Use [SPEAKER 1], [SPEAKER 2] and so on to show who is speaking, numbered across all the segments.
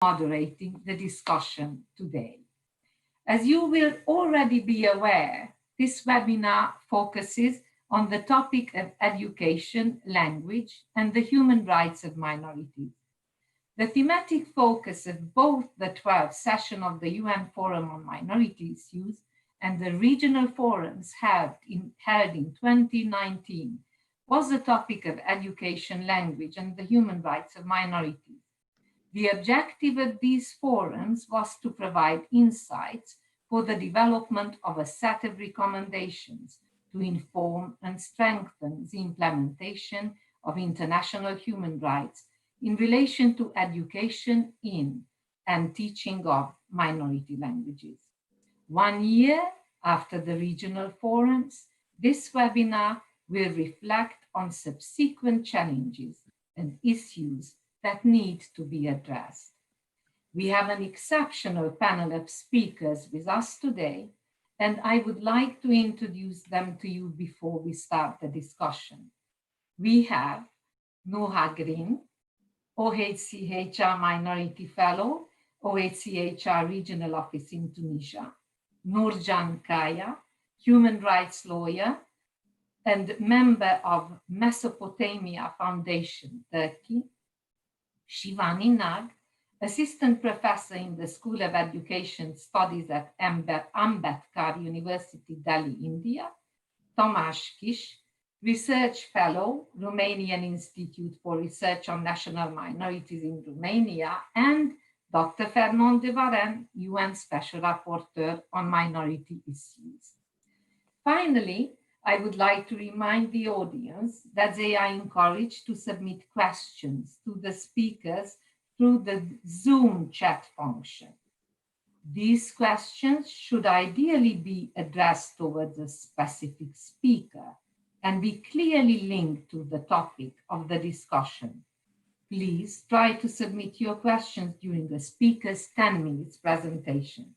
[SPEAKER 1] moderating the discussion today. As you will already be aware, this webinar focuses on the topic of education, language, and the human rights of minorities. The thematic focus of both the 12th session of the UN Forum on Minority Issues and the regional forums held in 2019 was the topic of education, language, and the human rights of minorities. The objective of these forums was to provide insights for the development of a set of recommendations to inform and strengthen the implementation of international human rights in relation to education in and teaching of minority languages. 1 year after the regional forums, this webinar will reflect on subsequent challenges and issues that need to be addressed. We have an exceptional panel of speakers with us today, and I would like to introduce them to you before we start the discussion. We have Nuha Green, OHCHR Minority Fellow, OHCHR Regional Office in Tunisia, Nurjan Kaya, Human Rights Lawyer and member of Mesopotamia Foundation, Turkey, Shivani Nag, Assistant Professor in the School of Education Studies at Ambedkar University, Delhi, India, Tomasz Kish, Research Fellow, Romanian Institute for Research on National Minorities in Romania, and Dr. Fernand de Varenne, UN Special Rapporteur on Minority Issues. Finally, I would like to remind the audience that they are encouraged to submit questions to the speakers through the Zoom chat function. These questions should ideally be addressed towards a specific speaker and be clearly linked to the topic of the discussion. Please try to submit your questions during the speaker's 10 minutes presentation.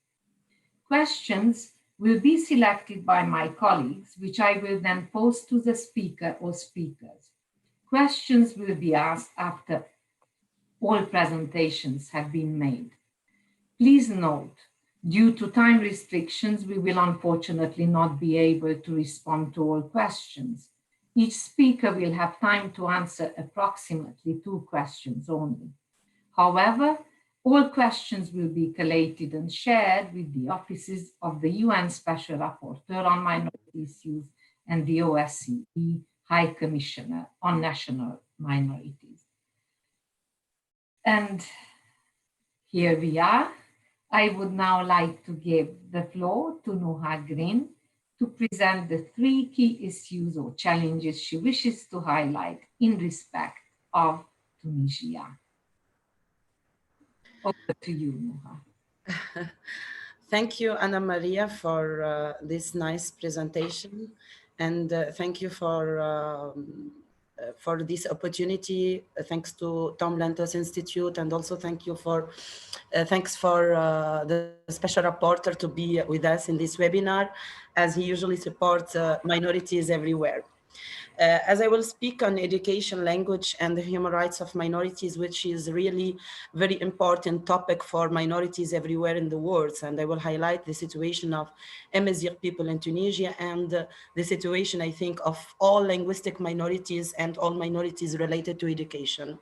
[SPEAKER 1] Questions will be selected by my colleagues, which I will then pose to the speaker or speakers. Questions will be asked after all presentations have been made. Please note, due to time restrictions, we will unfortunately not be able to respond to all questions. Each speaker will have time to answer approximately 2 questions only. However, all questions will be collated and shared with the offices of the UN Special Rapporteur on Minority Issues and the OSCE High Commissioner on National Minorities. And here we are. I would now like to give the floor to Nuha Green to present the 3 key issues or challenges she wishes to highlight in respect of Tunisia. Over to you, Nuha.
[SPEAKER 2] Thank you, Anna Maria, for this nice presentation, and thank you for this opportunity. Thanks to Tom Lantos Institute, and also thanks for the special rapporteur to be with us in this webinar, as he usually supports minorities everywhere. As I will speak on education, language, and the human rights of minorities, which is really very important topic for minorities everywhere in the world. And I will highlight the situation of Amazigh people in Tunisia and the situation, I think, of all linguistic minorities and all minorities related to education.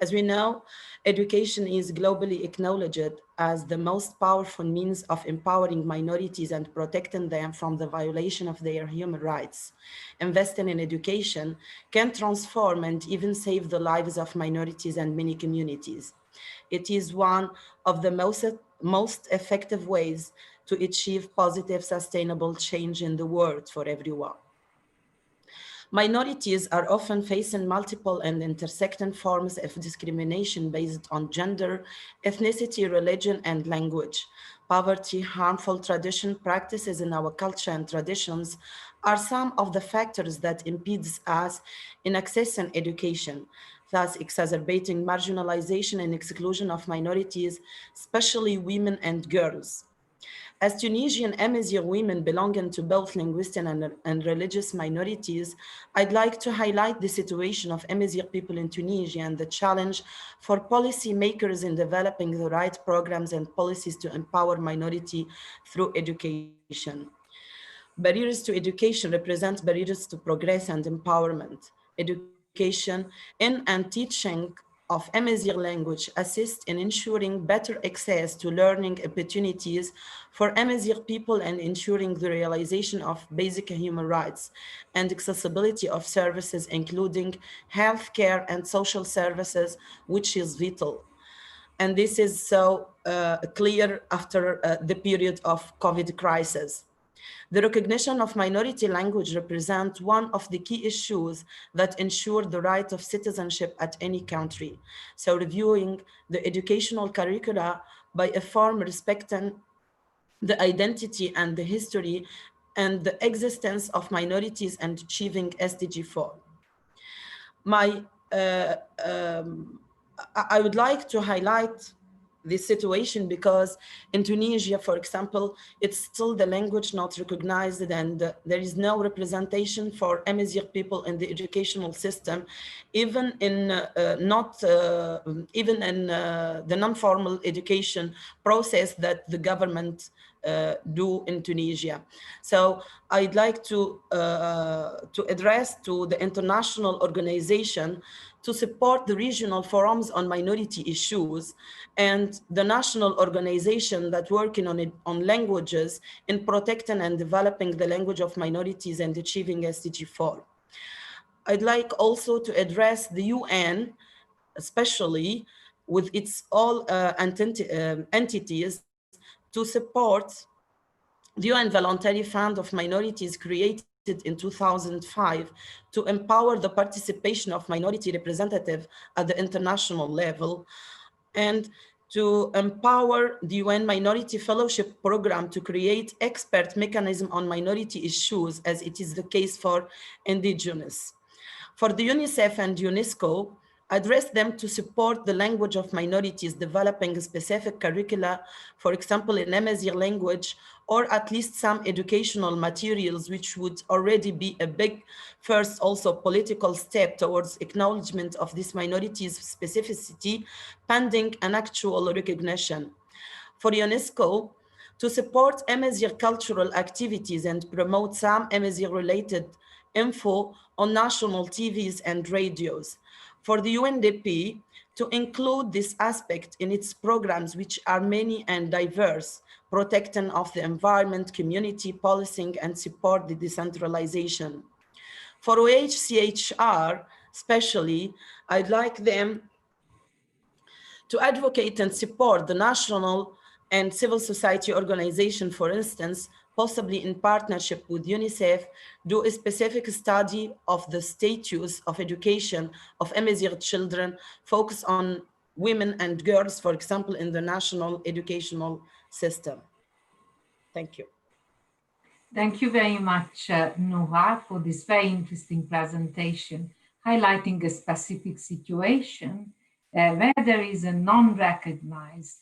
[SPEAKER 2] As we know, education is globally acknowledged as the most powerful means of empowering minorities and protecting them from the violation of their human rights. Investing in education can transform and even save the lives of minorities and many communities. It is one of the most effective ways to achieve positive, sustainable change in the world for everyone. Minorities are often facing multiple and intersecting forms of discrimination based on gender, ethnicity, religion, and language. Poverty, harmful tradition, practices in our culture and traditions are some of the factors that impede us in accessing education, thus exacerbating marginalization and exclusion of minorities, especially women and girls. As Tunisian Amazigh women belonging to both linguistic and religious minorities, I'd like to highlight the situation of Amazigh people in Tunisia and the challenge for policymakers in developing the right programs and policies to empower minority through education. Barriers to education represent barriers to progress and empowerment. Education in and teaching of Amazigh language assist in ensuring better access to learning opportunities for Amazigh people and ensuring the realization of basic human rights and accessibility of services, including healthcare and social services, which is vital. And this is so clear after the period of COVID crisis. The recognition of minority language represents one of the key issues that ensure the right of citizenship at any country. So reviewing the educational curricula by a form respecting the identity and the history and the existence of minorities and achieving SDG 4. My, uh, um, I would like to highlight this situation because in Tunisia, for example, it's still the language not recognized and there is no representation for Amazigh people in the educational system, even in not even in the non-formal education process that the government do in Tunisia. So I'd like to address to the international organization to support the regional forums on minority issues and the national organization that working on it, on languages in protecting and developing the language of minorities and achieving SDG 4. I'd like also to address the UN, especially with its all entities, to support the UN Voluntary Fund of Minorities created in 2005 to empower the participation of minority representatives at the international level and to empower the UN Minority Fellowship Program to create expert mechanism on minority issues as it is the case for indigenous. For the UNICEF and UNESCO, address them to support the language of minorities, developing specific curricula, for example, in Amazigh language, or at least some educational materials, which would already be a big first also political step towards acknowledgement of this minority's specificity, pending an actual recognition. For UNESCO, to support Amazigh cultural activities and promote some Amazigh-related info on national TVs and radios. For the UNDP, to include this aspect in its programs, which are many and diverse, protecting of the environment, community policing, and support the decentralization. For OHCHR, especially, I'd like them to advocate and support the national and civil society organization, for instance, possibly in partnership with UNICEF, do a specific study of the status of education of Amazigh children, focus on women and girls, for example, in the national educational system. Thank you.
[SPEAKER 1] Thank you very much, Noha, for this very interesting presentation, highlighting a specific situation where there is a non-recognized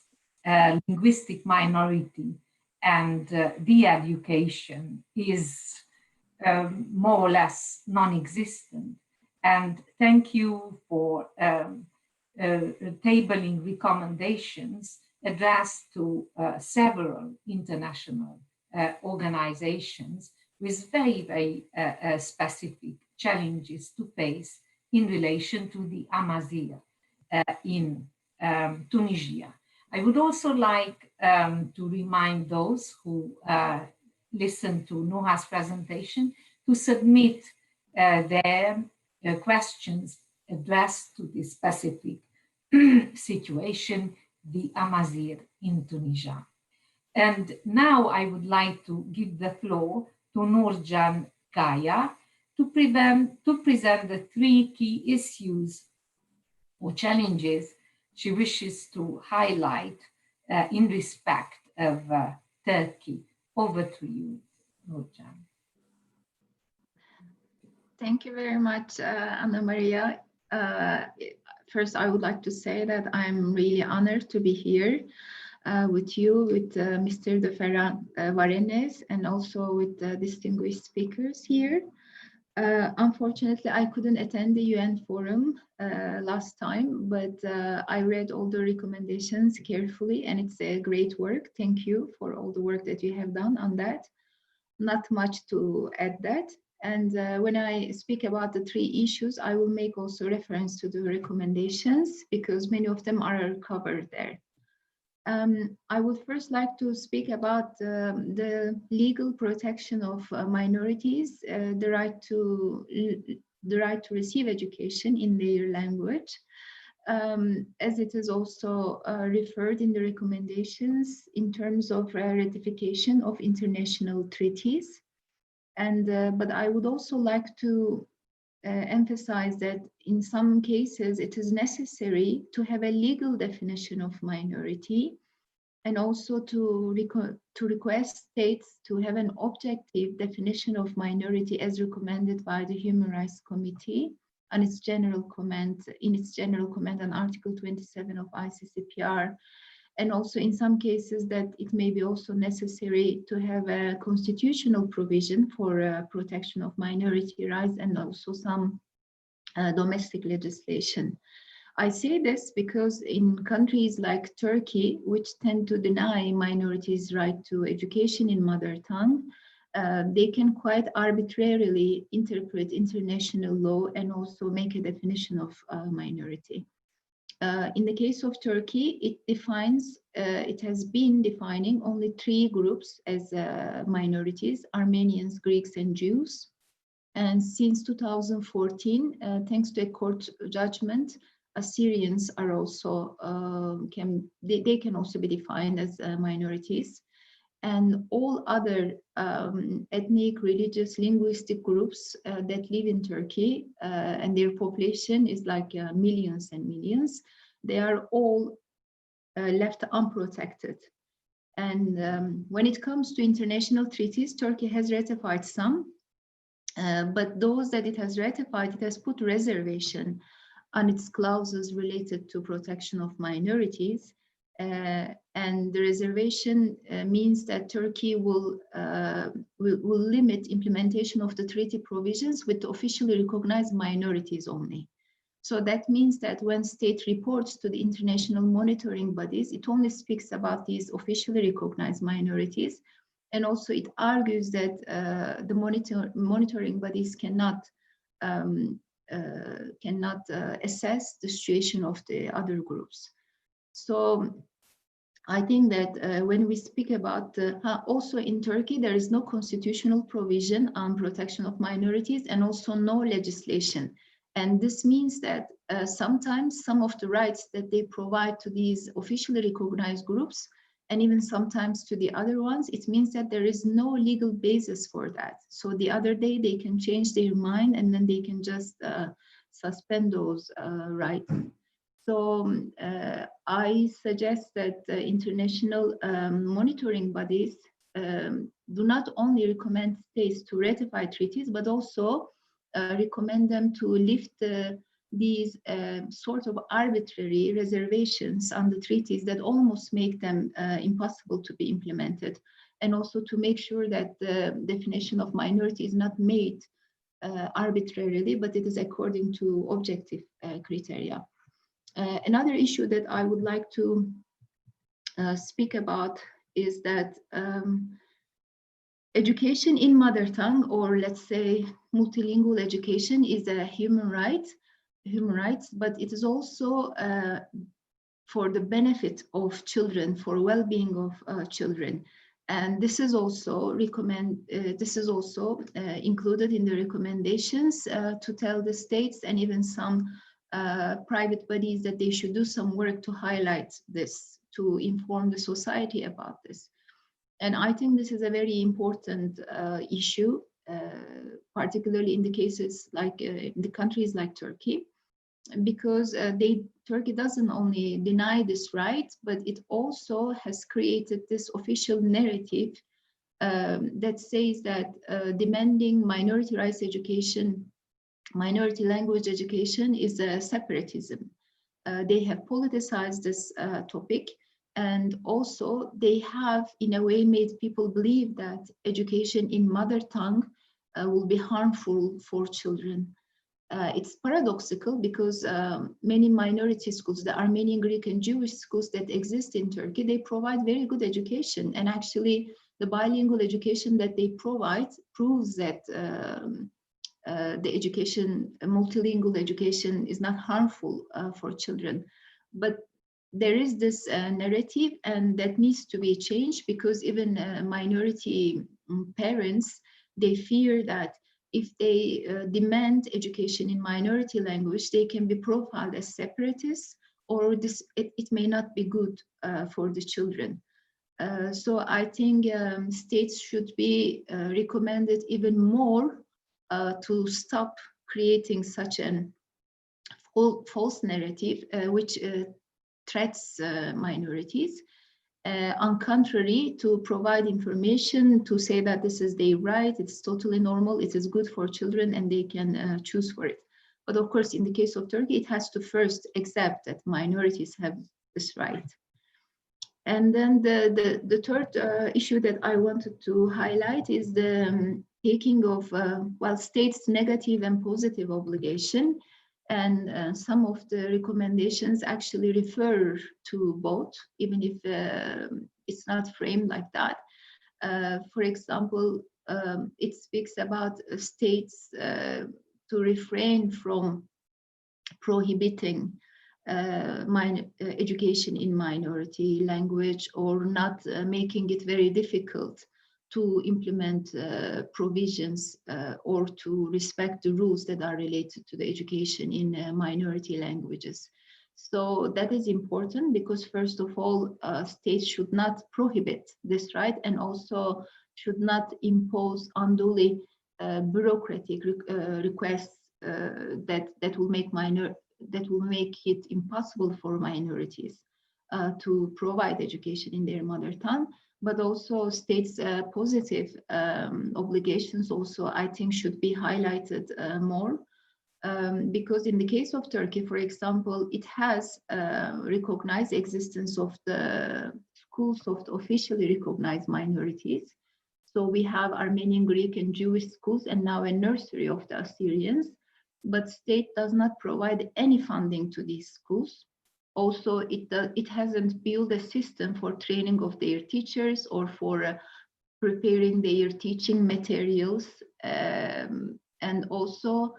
[SPEAKER 1] linguistic minority and the education is more or less non-existent. And thank you for tabling recommendations addressed to several international organizations with very, very specific challenges to face in relation to the Amazigh in Tunisia. I would also like to remind those who listen to Noha's presentation to submit their questions addressed to this specific situation, the Amazigh in Tunisia. And now I would like to give the floor to Nurjan Kaya to present the three key issues or challenges she wishes to highlight in respect of Turkey. Over to you, Nurjan.
[SPEAKER 3] Thank you very much, Anna Maria. First, I would like to say that I'm really honored to be here with you, with Mr. De Ferran Varenes, and also with the distinguished speakers here. Unfortunately, I couldn't attend the UN forum last time, but I read all the recommendations carefully, and it's a great work. Thank you for all the work that you have done on that. Not much to add that. And when I speak about the three issues, I will make also reference to the recommendations because many of them are covered there. I would first like to speak about the legal protection of minorities, the right to receive education in their language, as it is also referred in the recommendations in terms of ratification of international treaties. And but I would also like to emphasize that in some cases it is necessary to have a legal definition of minority, and also to request states to have an objective definition of minority as recommended by the Human Rights Committee on its general comment, on Article 27 of ICCPR. And also in some cases that it may be also necessary to have a constitutional provision for protection of minority rights, and also some domestic legislation. I say this because in countries like Turkey, which tend to deny minorities' right to education in mother tongue, they can quite arbitrarily interpret international law and also make a definition of minority. In the case of Turkey, it has been defining only three groups as minorities: Armenians, Greeks, and Jews. And since 2014, thanks to a court judgment, Assyrians are also they can also be defined as minorities, and all other ethnic, religious, linguistic groups that live in Turkey, and their population is like millions and millions, they are all left unprotected. And when it comes to international treaties, Turkey has ratified some, but those that it has ratified, it has put reservation on its clauses related to protection of minorities. And the reservation means that Turkey will limit implementation of the treaty provisions with the officially recognized minorities only. So that means that when state reports to the international monitoring bodies, it only speaks about these officially recognized minorities. And also it argues that the monitoring bodies cannot assess the situation of the other groups. So I think that when we speak about also in Turkey, there is no constitutional provision on protection of minorities and also no legislation. And this means that sometimes some of the rights that they provide to these officially recognized groups, and even sometimes to the other ones, it means that there is no legal basis for that. So the other day they can change their mind and then they can just suspend those rights. So I suggest that international monitoring bodies do not only recommend states to ratify treaties, but also recommend them to lift these sort of arbitrary reservations on the treaties that almost make them impossible to be implemented, and also to make sure that the definition of minority is not made arbitrarily, but it is according to objective criteria. Another issue that I would like to speak about is that education in mother tongue, or let's say multilingual education, is a human right, but it is also for the benefit of children, for well-being of children. And this is also included in the recommendations to tell the states and even some private bodies that they should do some work to highlight this, to inform the society about this. And I think this is a very important issue, particularly in the cases like in the countries like Turkey, because Turkey doesn't only deny this right, but it also has created this official narrative that says that demanding minority rights education, minority language education is a separatism. They have politicized this topic, And also they have in a way made people believe that education in mother tongue will be harmful for children. It's paradoxical because many minority schools, the Armenian, Greek, and Jewish schools that exist in Turkey, they provide very good education. And actually, the bilingual education that they provide proves that the education, multilingual education, is not harmful for children. But there is this narrative, and that needs to be changed, because even minority parents, they fear that if they demand education in minority language, they can be profiled as separatists, or it may not be good for the children. So I think states should be recommended even more to stop creating such an false narrative which threats minorities. On contrary, to provide information, to say that this is their right, it's totally normal, it is good for children, and they can choose for it. But of course, in the case of Turkey, it has to first accept that minorities have this right. And then the third issue that I wanted to highlight is the taking of, well, states' negative and positive obligation. And some of the recommendations actually refer to both, even if it's not framed like that. For example, it speaks about states to refrain from prohibiting education in minority language, or not making it very difficult to implement provisions or to respect the rules that are related to the education in minority languages. So that is important, because first of all, states should not prohibit this right, and also should not impose unduly bureaucratic requests that will make it impossible for minorities to provide education in their mother tongue. But also states' positive obligations also, I think, should be highlighted more. Because in the case of Turkey, for example, it has recognized existence of the schools of the officially recognized minorities. So we have Armenian, Greek, and Jewish schools, and now a nursery of the Assyrians. But state does not provide any funding to these schools. Also, it hasn't built a system for training of their teachers or for preparing their teaching materials. And also,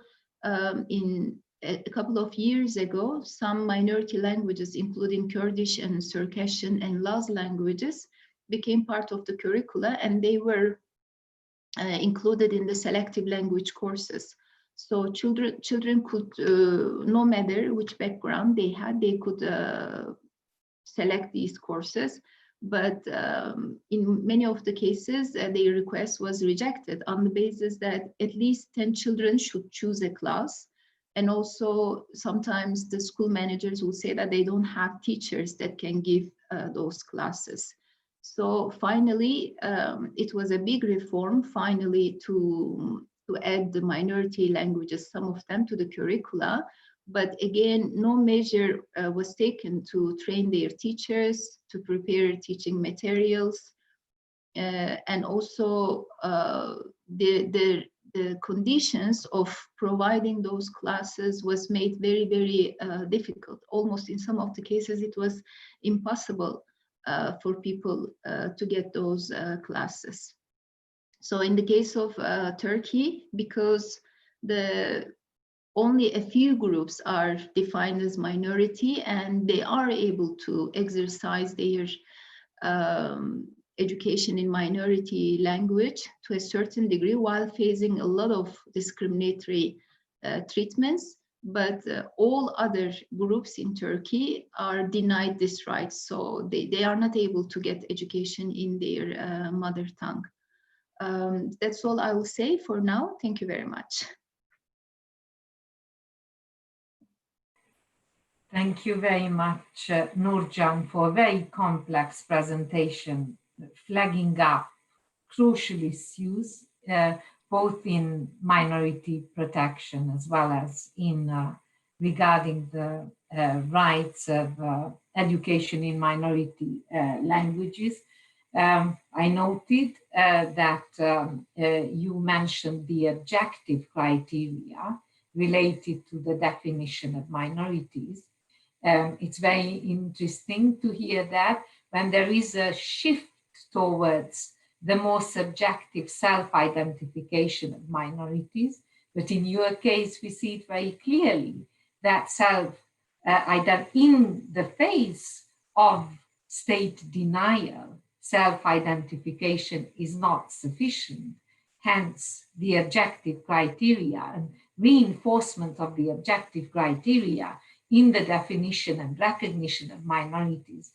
[SPEAKER 3] in a couple of years ago, some minority languages, including Kurdish and Circassian and Laz languages, became part of the curricula, and they were included in the selective language courses. So children could, no matter which background they had, they could select these courses. But in many of the cases, their request was rejected on the basis that at least 10 children should choose a class. And also sometimes the school managers will say that they don't have teachers that can give those classes. So finally, it was a big reform, finally, to add the minority languages, some of them, to the curricula. But again, no measure was taken to train their teachers, to prepare teaching materials. And also the conditions of providing those classes was made very, very difficult. Almost in some of the cases, it was impossible for people to get those classes. So in the case of Turkey, because only a few groups are defined as minority, and they are able to exercise their education in minority language to a certain degree while facing a lot of discriminatory treatments. But all other groups in Turkey are denied this right. So they are not able to get education in their mother tongue. That's all I will say for now. Thank you very much.
[SPEAKER 1] Thank you very much, Nurcan, for a very complex presentation, flagging up crucial issues, both in minority protection as well as in regarding the rights of education in minority languages. I noted that you mentioned the objective criteria related to the definition of minorities. It's very interesting to hear that when there is a shift towards the more subjective self-identification of minorities, but in your case, we see it very clearly that in the face of state denial, self-identification is not sufficient. Hence, the objective criteria and reinforcement of the objective criteria in the definition and recognition of minorities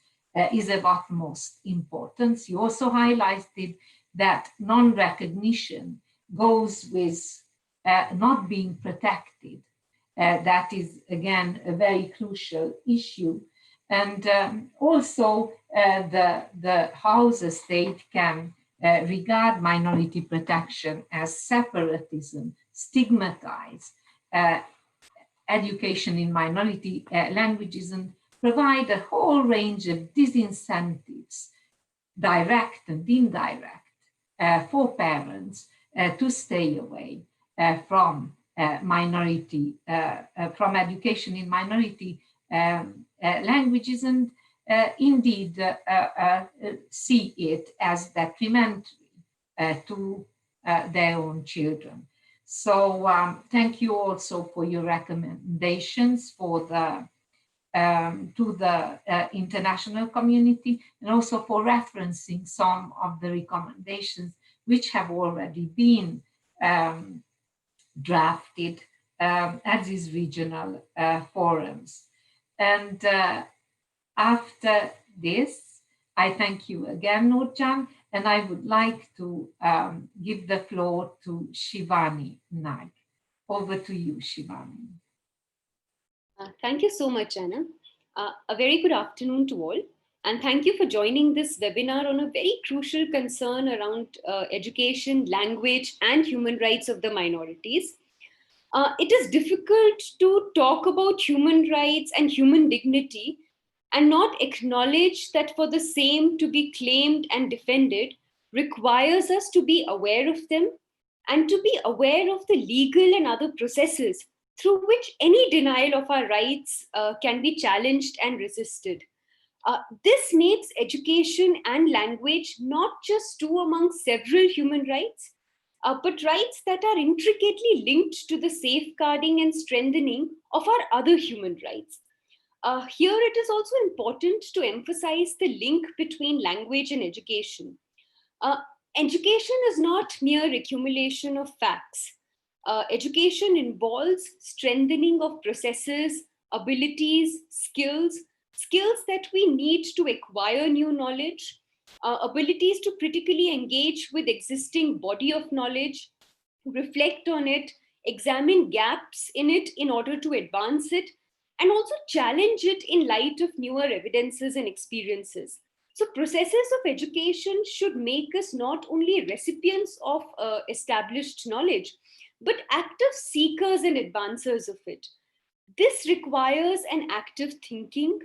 [SPEAKER 1] is of utmost importance. You also highlighted that non-recognition goes with not being protected. That is, again, a very crucial issue. And also how the state can regard minority protection as separatism, stigmatize education in minority languages, and provide a whole range of disincentives, direct and indirect, for parents to stay away from from education in minority languages, and indeed see it as detrimental to their own children. So thank you also for your recommendations for to the international community, and also for referencing some of the recommendations which have already been drafted at these regional forums. And after this, I thank you again, Nurcan, and I would like to give the floor to Shivani Nag. Over to you, Shivani.
[SPEAKER 4] Thank you so much, Anna. A very good afternoon to all. And thank you for joining this webinar on a very crucial concern around education, language, and human rights of the minorities. It is difficult to talk about human rights and human dignity and not acknowledge that for the same to be claimed and defended requires us to be aware of them and to be aware of the legal and other processes through which any denial of our rights can be challenged and resisted. This makes education and language not just two among several human rights, but rights that are intricately linked to the safeguarding and strengthening of our other human rights. Here it is also important to emphasize the link between language and education. Education is not mere accumulation of facts. Education involves strengthening of processes, abilities, skills that we need to acquire new knowledge, abilities to critically engage with existing body of knowledge, reflect on it, examine gaps in it in order to advance it, and also challenge it in light of newer evidences and experiences. So processes of education should make us not only recipients of established knowledge, but active seekers and advancers of it. This requires an active thinking.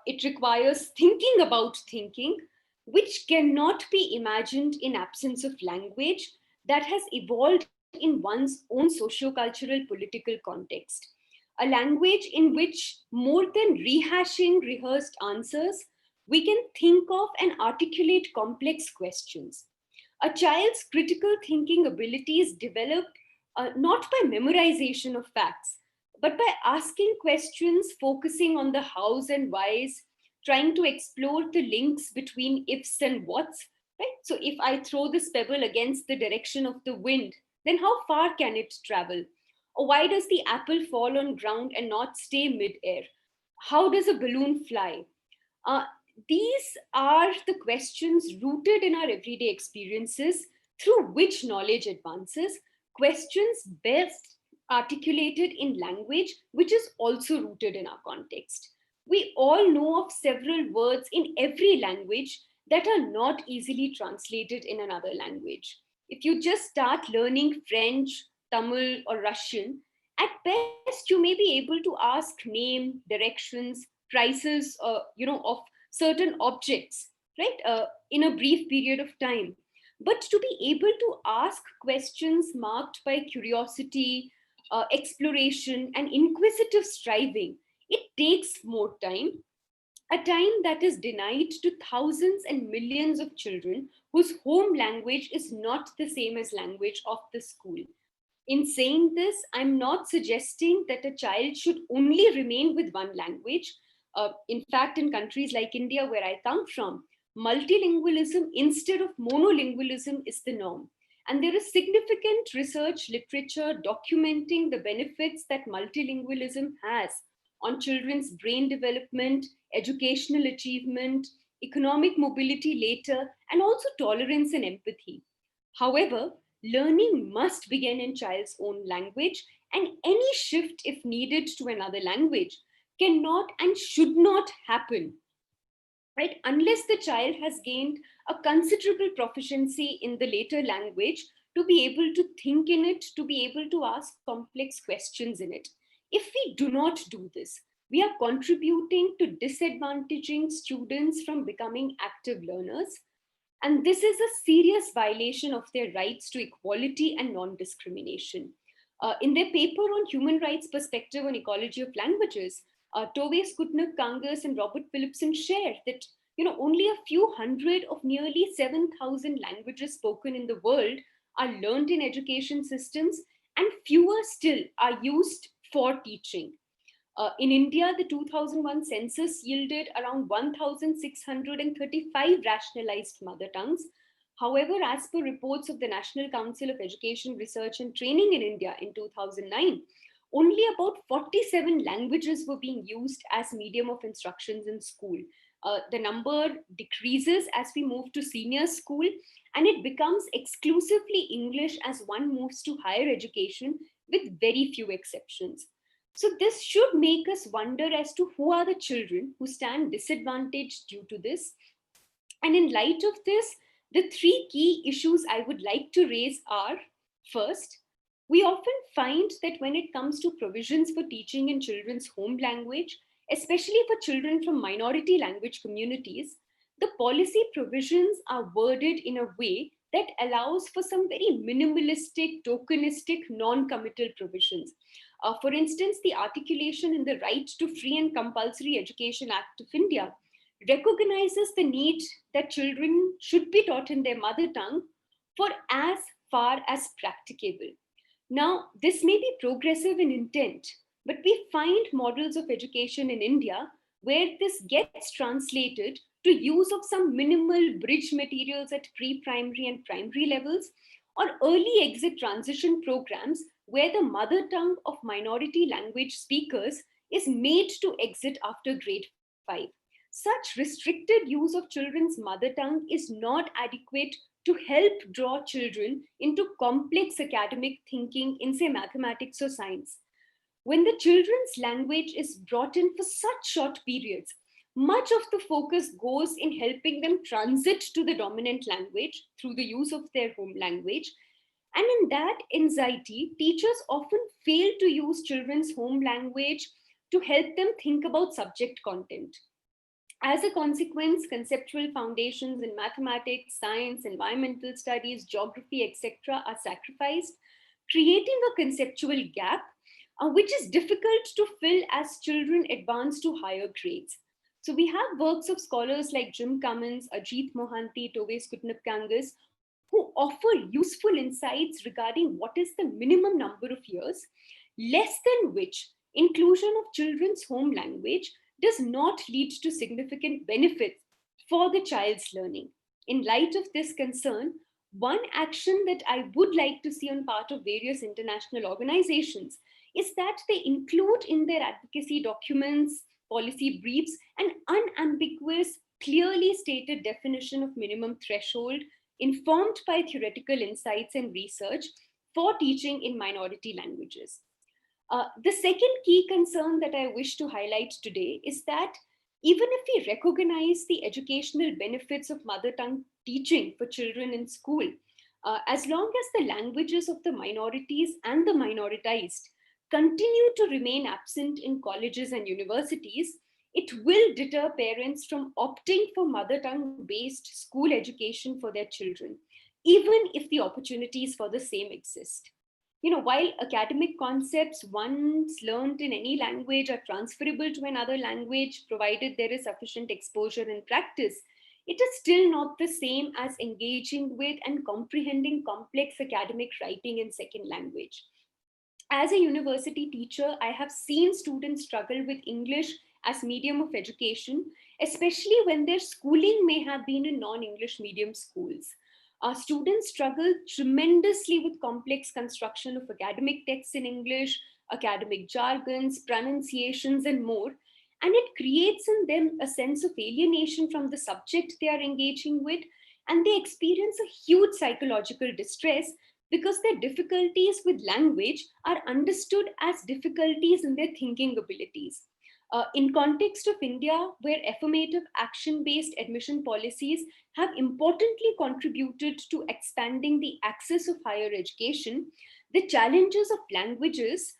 [SPEAKER 4] It requires thinking about thinking, which cannot be imagined in absence of language that has evolved in one's own socio-cultural political context. A language in which, more than rehashing rehearsed answers, we can think of and articulate complex questions. A child's critical thinking abilities develop not by memorization of facts, but by asking questions, focusing on the hows and whys, trying to explore the links between ifs and whats, right? So if I throw this pebble against the direction of the wind, then how far can it travel? Or why does the apple fall on ground and not stay mid-air? How does a balloon fly? These are the questions rooted in our everyday experiences through which knowledge advances, questions best articulated in language, which is also rooted in our context. We all know of several words in every language that are not easily translated in another language. If you just start learning French, Tamil, or Russian, at best you may be able to ask name, directions, prices, of certain objects, right, in a brief period of time. But to be able to ask questions marked by curiosity, exploration, and inquisitive striving, it takes more time, a time that is denied to thousands and millions of children whose home language is not the same as language of the school. In saying this, I'm not suggesting that a child should only remain with one language. In fact, in countries like India, where I come from, multilingualism instead of monolingualism is the norm. And there is significant research literature documenting the benefits that multilingualism has on children's brain development, educational achievement, economic mobility later, and also tolerance and empathy. However, learning must begin in child's own language, and any shift, if needed, to another language cannot and should not happen, right, unless the child has gained a considerable proficiency in the later language to be able to think in it, to be able to ask complex questions in it. If we do not do this, we are contributing to disadvantaging students from becoming active learners. And this is a serious violation of their rights to equality and non-discrimination. In their paper on human rights perspective on ecology of languages, Tove Skutnik-Kangas and Robert Phillipson share that only a few hundred of nearly 7,000 languages spoken in the world are learned in education systems, and fewer still are used for teaching. In India, the 2001 census yielded around 1,635 rationalized mother tongues. However, as per reports of the National Council of Education, Research and Training in India in 2009, only about 47 languages were being used as medium of instructions in school. The number decreases as we move to senior school, and it becomes exclusively English as one moves to higher education, with very few exceptions. So this should make us wonder as to who are the children who stand disadvantaged due to this. And in light of this, the three key issues I would like to raise are: first, we often find that when it comes to provisions for teaching in children's home language, especially for children from minority language communities, the policy provisions are worded in a way that allows for some very minimalistic, tokenistic, non-committal provisions. For instance, the articulation in the Right to Free and Compulsory Education Act of India recognizes the need that children should be taught in their mother tongue for as far as practicable. Now, this may be progressive in intent, but we find models of education in India where this gets translated to use of some minimal bridge materials at pre-primary and primary levels, or early exit transition programs where the mother tongue of minority language speakers is made to exit after grade 5. Such restricted use of children's mother tongue is not adequate to help draw children into complex academic thinking in, say, mathematics or science. When the children's language is brought in for such short periods, much of the focus goes in helping them transit to the dominant language through the use of their home language. And in that anxiety, teachers often fail to use children's home language to help them think about subject content. As a consequence, conceptual foundations in mathematics, science, environmental studies, geography, etc. are sacrificed, creating a conceptual gap, which is difficult to fill as children advance to higher grades. So we have works of scholars like Jim Cummins, Ajit Mohanty, Tove Skutnik-Kangas, who offer useful insights regarding what is the minimum number of years, less than which inclusion of children's home language does not lead to significant benefits for the child's learning. In light of this concern, one action that I would like to see on part of various international organizations is that they include in their advocacy documents, policy briefs, an unambiguous, clearly stated definition of minimum threshold informed by theoretical insights and research for teaching in minority languages. The second key concern that I wish to highlight today is that even if we recognize the educational benefits of mother tongue teaching for children in school, as long as the languages of the minorities and the minoritized continue to remain absent in colleges and universities, it will deter parents from opting for mother tongue based school education for their children, even if the opportunities for the same exist. While academic concepts once learned in any language are transferable to another language, provided there is sufficient exposure and practice, it is still not the same as engaging with and comprehending complex academic writing in second language. As a university teacher, I have seen students struggle with English as medium of education, especially when their schooling may have been in non-English medium schools. Students struggle tremendously with complex construction of academic texts in English, academic jargons, pronunciations, and more. And it creates in them a sense of alienation from the subject they are engaging with, and they experience a huge psychological distress because their difficulties with language are understood as difficulties in their thinking abilities. In context of India, where affirmative action-based admission policies have importantly contributed to expanding the access of higher education, the challenges of languages,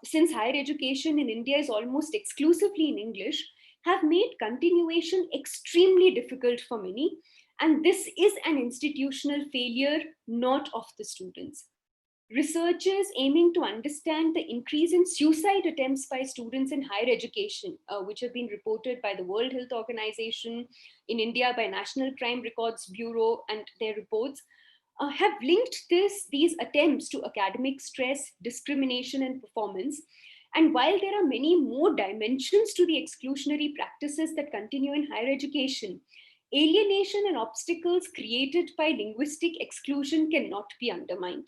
[SPEAKER 4] since higher education in India is almost exclusively in English, have made continuation extremely difficult for many. And this is an institutional failure, not of the students. Researchers aiming to understand the increase in suicide attempts by students in higher education, which have been reported by the World Health Organization, in India by National Crime Records Bureau and their reports, have linked these attempts to academic stress, discrimination, and performance. And while there are many more dimensions to the exclusionary practices that continue in higher education, alienation and obstacles created by linguistic exclusion cannot be undermined.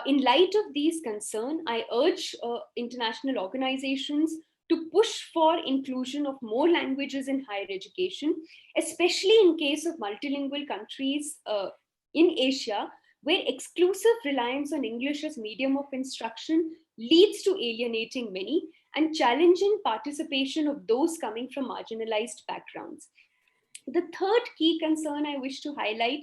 [SPEAKER 4] In light of these concerns, I urge international organizations to push for inclusion of more languages in higher education, especially in case of multilingual countries in Asia, where exclusive reliance on English as medium of instruction leads to alienating many and challenging participation of those coming from marginalized backgrounds. The third key concern I wish to highlight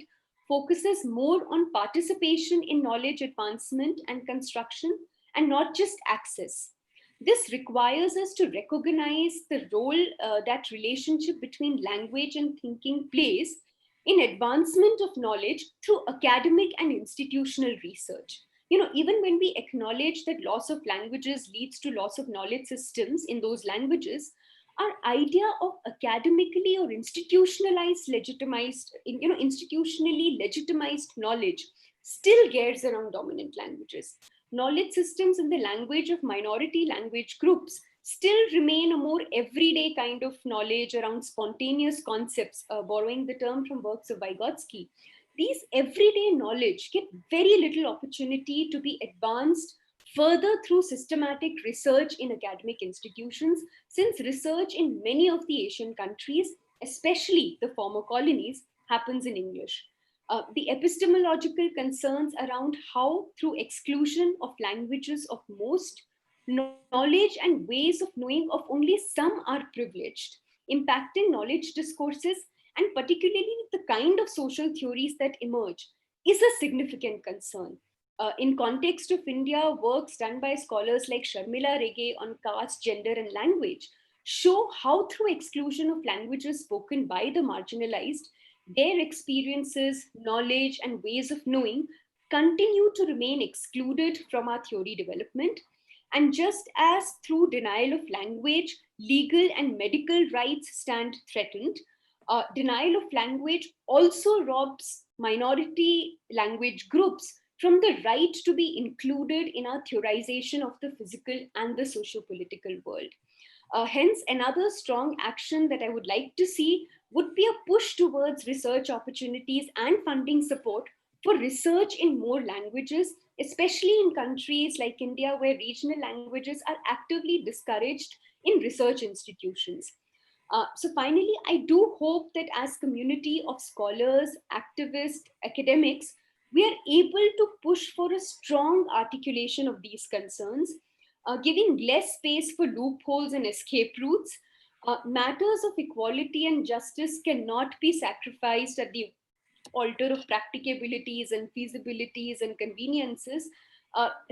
[SPEAKER 4] focuses more on participation in knowledge advancement and construction and not just access. This requires us to recognize the role that relationship between language and thinking plays in advancement of knowledge through academic and institutional research. Even when we acknowledge that loss of languages leads to loss of knowledge systems in those languages, our idea of academically or institutionalized legitimized, institutionally legitimized knowledge still gears around dominant languages. Knowledge systems in the language of minority language groups still remain a more everyday kind of knowledge around spontaneous concepts, borrowing the term from works of Vygotsky. These everyday knowledge get very little opportunity to be advanced further through systematic research in academic institutions, since research in many of the Asian countries, especially the former colonies, happens in English. The epistemological concerns around how, through exclusion of languages of most, knowledge and ways of knowing of only some are privileged, impacting knowledge discourses and particularly the kind of social theories that emerge, is a significant concern. In context of India, works done by scholars like Sharmila Rege on caste, gender, and language show how through exclusion of languages spoken by the marginalized, their experiences, knowledge, and ways of knowing continue to remain excluded from our theory development. And just as through denial of language, legal and medical rights stand threatened, denial of language also robs minority language groups from the right to be included in our theorization of the physical and the socio-political world. Hence, another strong action that I would like to see would be a push towards research opportunities and funding support for research in more languages, especially in countries like India, where regional languages are actively discouraged in research institutions. So finally, I do hope that as community of scholars, activists, academics, we are able to push for a strong articulation of these concerns, giving less space for loopholes and escape routes. Matters of equality and justice cannot be sacrificed at the altar of practicabilities and feasibilities and conveniences,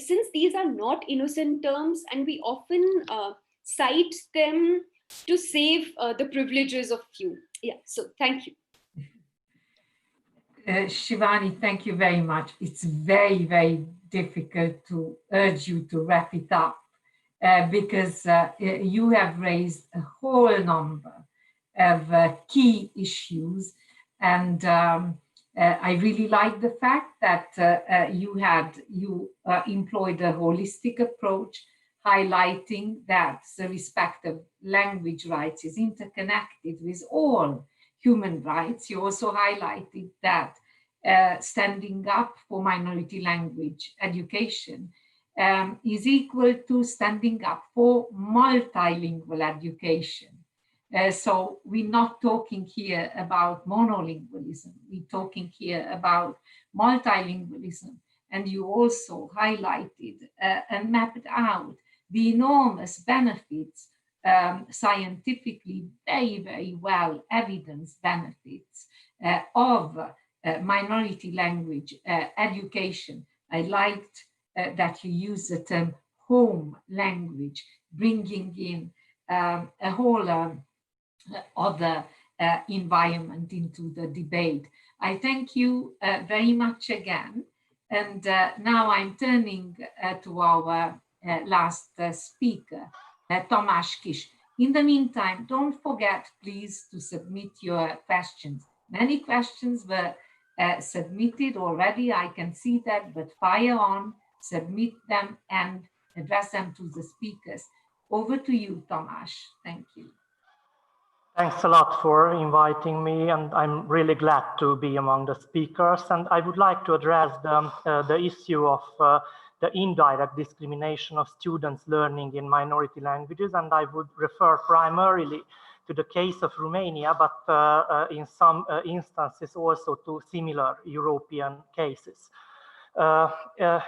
[SPEAKER 4] since these are not innocent terms and we often cite them to save the privileges of few. Yeah, so thank you.
[SPEAKER 1] Shivani, thank you very much. It's very, very difficult to urge you to wrap it up because you have raised a whole number of key issues. And I really like the fact that you employed a holistic approach, highlighting that the respect of language rights is interconnected with all human rights. You also highlighted that standing up for minority language education is equal to standing up for multilingual education. So we're not talking here about monolingualism, we're talking here about multilingualism. And you also highlighted and mapped out the enormous benefits, scientifically very, very well evidenced benefits of minority language education. I liked that you use the term home language, bringing in a whole other environment into the debate. I thank you very much again. And now I'm turning to our last speaker, Tomasz Kish. In the meantime, don't forget, please, to submit your questions. Many questions were submitted already. I can see that, but fire on, submit them and address them to the speakers. Over to you, Tomasz. Thank you.
[SPEAKER 5] Thanks a lot for inviting me, and I'm really glad to be among the speakers. And I would like to address the issue of the indirect discrimination of students learning in minority languages. And I would refer primarily to the case of Romania, but in some instances also to similar European cases.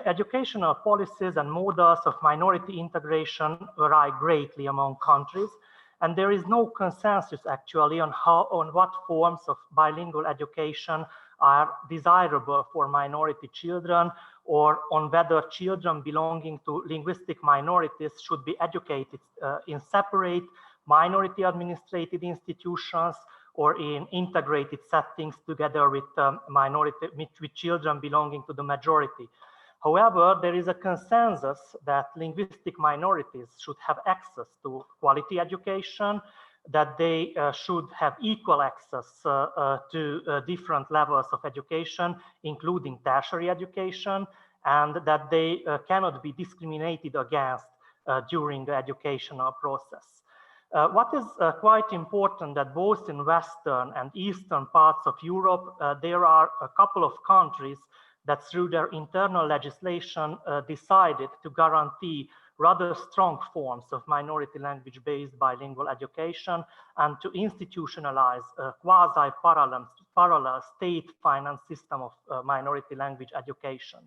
[SPEAKER 5] Educational policies and models of minority integration vary greatly among countries. And there is no consensus actually on what forms of bilingual education are desirable for minority children, or on whether children belonging to linguistic minorities should be educated in separate minority administrated institutions or in integrated settings together with with children belonging to the majority. However, there is a consensus that linguistic minorities should have access to quality education, that they should have equal access to different levels of education, including tertiary education, and that they cannot be discriminated against during the educational process. What is quite important that both in Western and Eastern parts of Europe, there are a couple of countries that through their internal legislation decided to guarantee rather strong forms of minority language-based bilingual education and to institutionalize a quasi-parallel state-financed system of minority language education.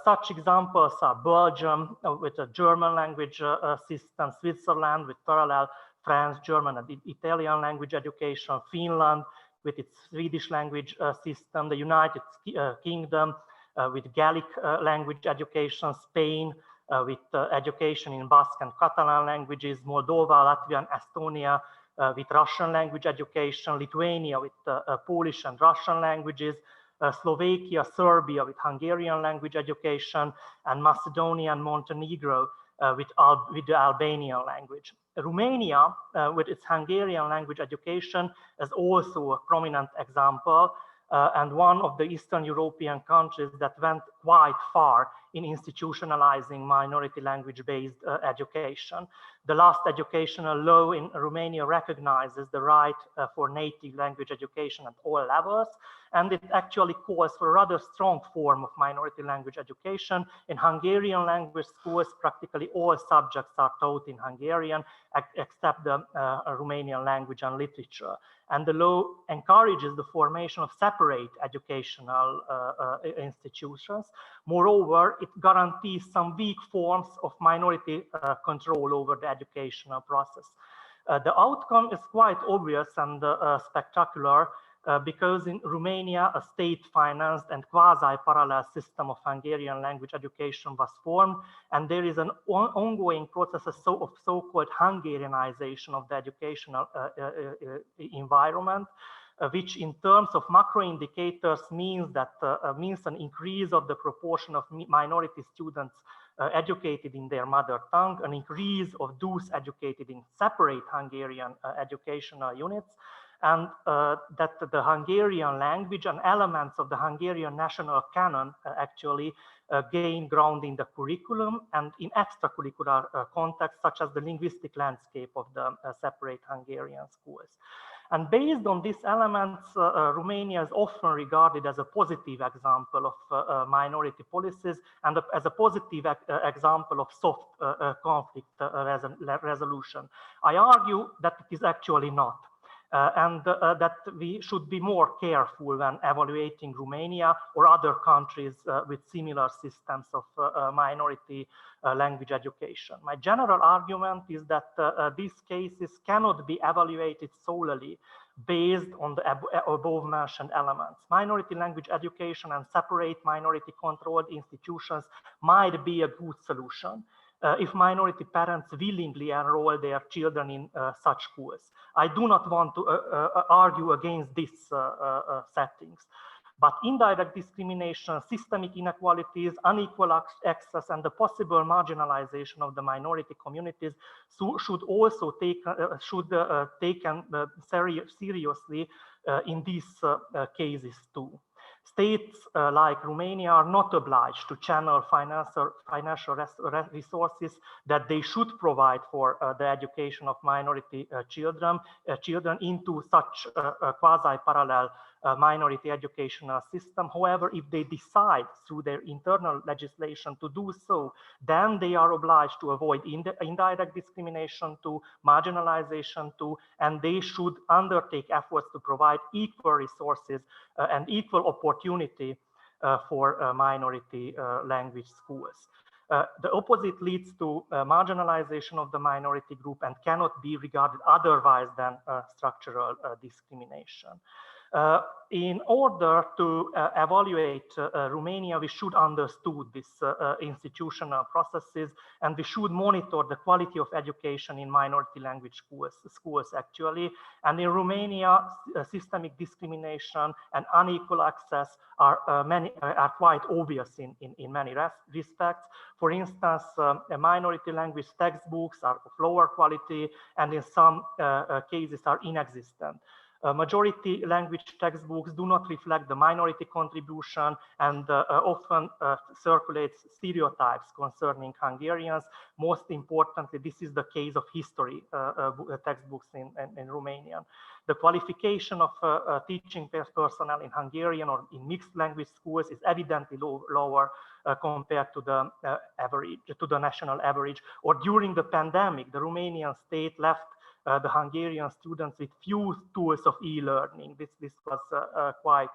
[SPEAKER 5] Such examples are Belgium with a German language system, Switzerland with parallel French, German, and Italian language education, Finland with its Swedish language system, the United Kingdom with Gaelic language education, Spain with education in Basque and Catalan languages, Moldova, Latvia, and Estonia with Russian language education, Lithuania with Polish and Russian languages, Slovakia, Serbia with Hungarian language education, and Macedonia and Montenegro with the Albanian language. Romania, with its Hungarian language education, is also a prominent example and one of the Eastern European countries that went quite far in institutionalizing minority language-based education. The last educational law in Romania recognizes the right for native language education at all levels, and it actually calls for a rather strong form of minority language education. In Hungarian language schools, practically all subjects are taught in Hungarian, except the Romanian language and literature. And the law encourages the formation of separate educational institutions. Moreover, it guarantees some weak forms of minority control over the educational process. The outcome is quite obvious and spectacular. because in Romania, a state-financed and quasi-parallel system of Hungarian language education was formed, and there is an ongoing process of so-called Hungarianization of the educational environment, which in terms of macro indicators means an increase of the proportion of minority students educated in their mother tongue, an increase of those educated in separate Hungarian educational units, and that the Hungarian language and elements of the Hungarian national canon actually gain ground in the curriculum and in extracurricular contexts, such as the linguistic landscape of the separate Hungarian schools. And based on these elements, Romania is often regarded as a positive example of minority policies and as a positive example of soft conflict resolution. I argue that it is actually not. And that we should be more careful when evaluating Romania or other countries with similar systems of minority language education. My general argument is that these cases cannot be evaluated solely based on the above mentioned elements. Minority language education and separate minority controlled institutions might be a good solution if minority parents willingly enroll their children in such schools. I do not want to argue against these settings, but indirect discrimination, systemic inequalities, unequal access, and the possible marginalization of the minority communities should also taken seriously in these cases too. States like Romania are not obliged to channel financial resources that they should provide for the education of minority children into such a quasi-parallel minority educational system. However, if they decide through their internal legislation to do so, then they are obliged to avoid indirect discrimination to marginalization to, and they should undertake efforts to provide equal resources and equal opportunity for minority language schools. The opposite leads to marginalization of the minority group and cannot be regarded otherwise than structural discrimination. In order to evaluate Romania, we should understand these institutional processes, and we should monitor the quality of education in minority language schools actually. And in Romania, systemic discrimination and unequal access are quite obvious in many respects. For instance, minority language textbooks are of lower quality and in some cases are inexistent. Majority language textbooks do not reflect the minority contribution and often circulates stereotypes concerning Hungarians. Most importantly, this is the case of history textbooks in Romanian. The qualification of teaching personnel in Hungarian or in mixed language schools is evidently lower compared to the average, to the national average. Or during the pandemic, the Romanian state left the Hungarian students with few tools of e-learning. This was quite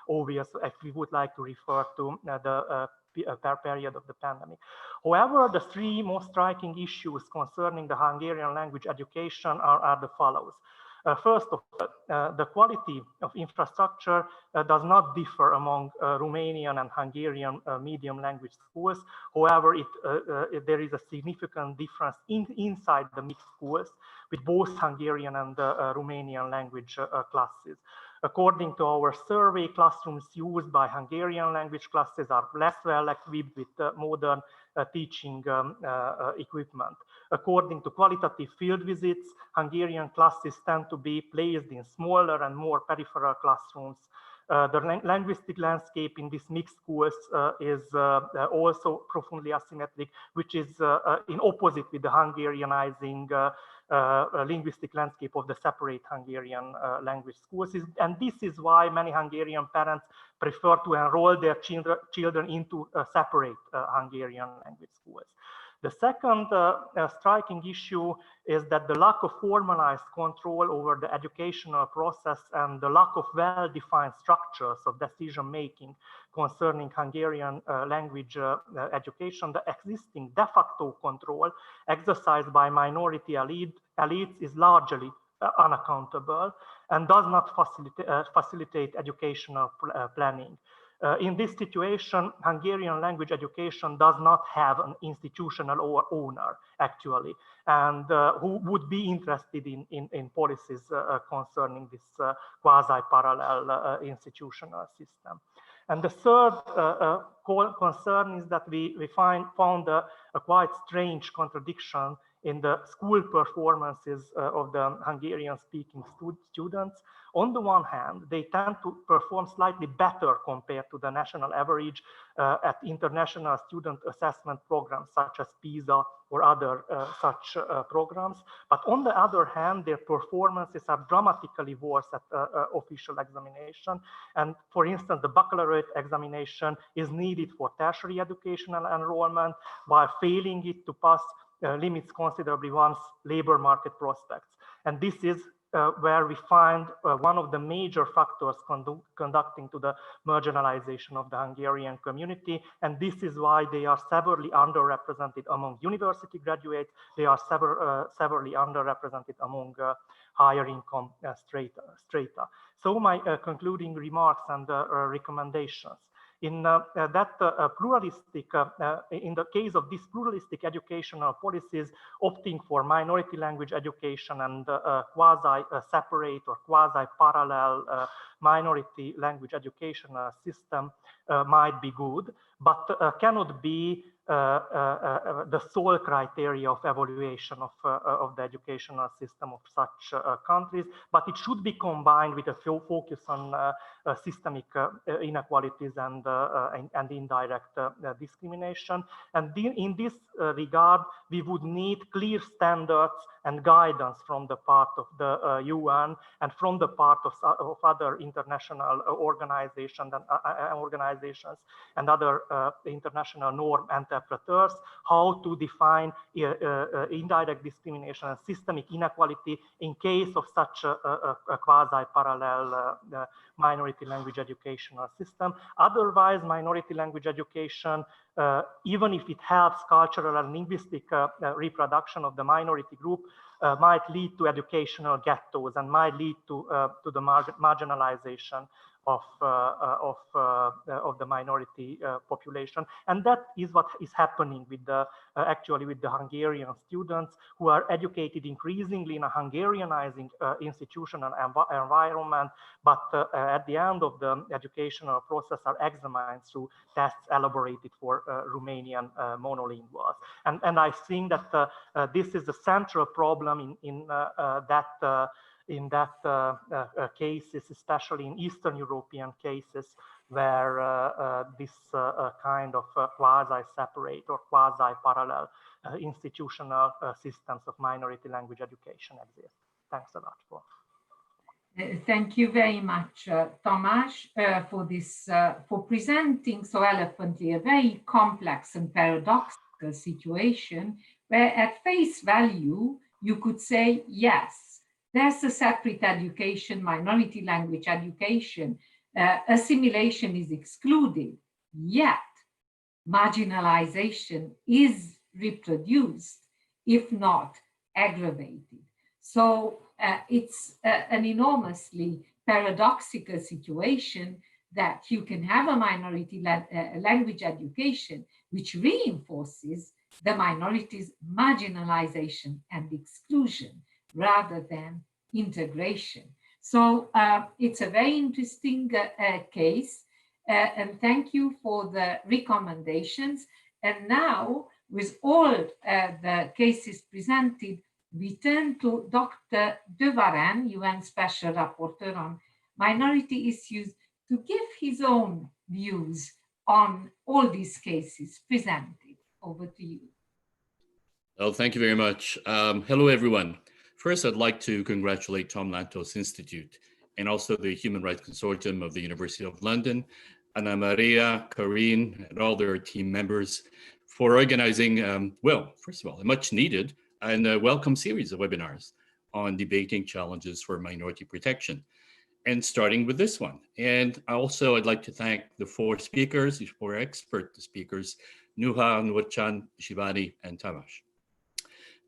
[SPEAKER 5] obvious if we would like to refer to the period of the pandemic. However, the three most striking issues concerning the Hungarian language education are the follows. First of all, the quality of infrastructure does not differ among Romanian and Hungarian medium language schools. However, there is a significant difference inside the mixed schools with both Hungarian and Romanian language classes. According to our survey, classrooms used by Hungarian language classes are less well equipped with modern teaching equipment. According to qualitative field visits, Hungarian classes tend to be placed in smaller and more peripheral classrooms. The linguistic landscape in these mixed schools is also profoundly asymmetric, which is in opposite with the Hungarianizing linguistic landscape of the separate Hungarian language schools. And this is why many Hungarian parents prefer to enroll their children into separate Hungarian language schools. The second striking issue is that the lack of formalized control over the educational process and the lack of well-defined structures of decision-making concerning Hungarian language education, the existing de facto control exercised by minority elites is largely unaccountable. and does not facilitate educational planning. In this situation, Hungarian language education does not have an institutional owner, actually, and who would be interested in policies concerning this quasi-parallel institutional system. And the third concern is that we found a quite strange contradiction in the school performances of the Hungarian-speaking students. On the one hand, they tend to perform slightly better compared to the national average at international student assessment programs such as PISA or other such programs. But on the other hand, their performances are dramatically worse at official examination. And for instance, the baccalaureate examination is needed for tertiary educational enrollment, while failing it to pass limits considerably one's labor market prospects. And this is where we find one of the major factors conducting to the marginalization of the Hungarian community. And this is why they are severely underrepresented among university graduates. They are severely underrepresented among higher income strata. So my concluding remarks and recommendations. In in the case of these pluralistic educational policies, opting for minority language education and quasi-separate or quasi-parallel minority language educational system might be good, but cannot be the sole criteria of evaluation of the educational system of such countries, but it should be combined with a focus on systemic inequalities and indirect discrimination. And in this regard, we would need clear standards and guidance from the part of the UN and from the part of other international organizations and other international norm interpreters, how to define indirect discrimination and systemic inequality in case of such a quasi-parallel minority language educational system. Otherwise, minority language education, even if it helps cultural and linguistic reproduction of the minority group, might lead to educational ghettos and might lead to the marginalization of the minority population. And that is what is happening with the actually with the Hungarian students who are educated increasingly in a Hungarianizing institutional environment, but at the end of the educational process are examined through tests elaborated for Romanian monolinguals. And I think that this is a central problem in that cases, especially in Eastern European cases, where this kind of quasi-separate or quasi-parallel institutional systems of minority language education exist. Thanks a lot for.
[SPEAKER 1] Thank you very much, Tomasz, for this, for presenting so eloquently a very complex and paradoxical situation where at face value, you could say, yes, there's a separate education, minority language education, assimilation is excluded, yet marginalization is reproduced, if not aggravated. So it's an enormously paradoxical situation that you can have a minority language education which reinforces the minorities' marginalization and exclusion rather than integration. So it's a very interesting case, and thank you for the recommendations. And now, with all the cases presented, we turn to Dr. De Varenne, UN Special Rapporteur on Minority Issues, to give his own views on all these cases presented. Over to you.
[SPEAKER 6] Well, thank you very much. Hello, everyone. First, I'd like to congratulate Tom Lantos Institute and also the Human Rights Consortium of the University of London, Anna Maria, Corinne, and all their team members for organizing, well, first of all, a much needed and a welcome series of webinars on debating challenges for minority protection, and starting with this one. And also, I'd like to thank the four speakers, the four expert speakers, Nuha, Nurcan, Shivani, and Tomasz.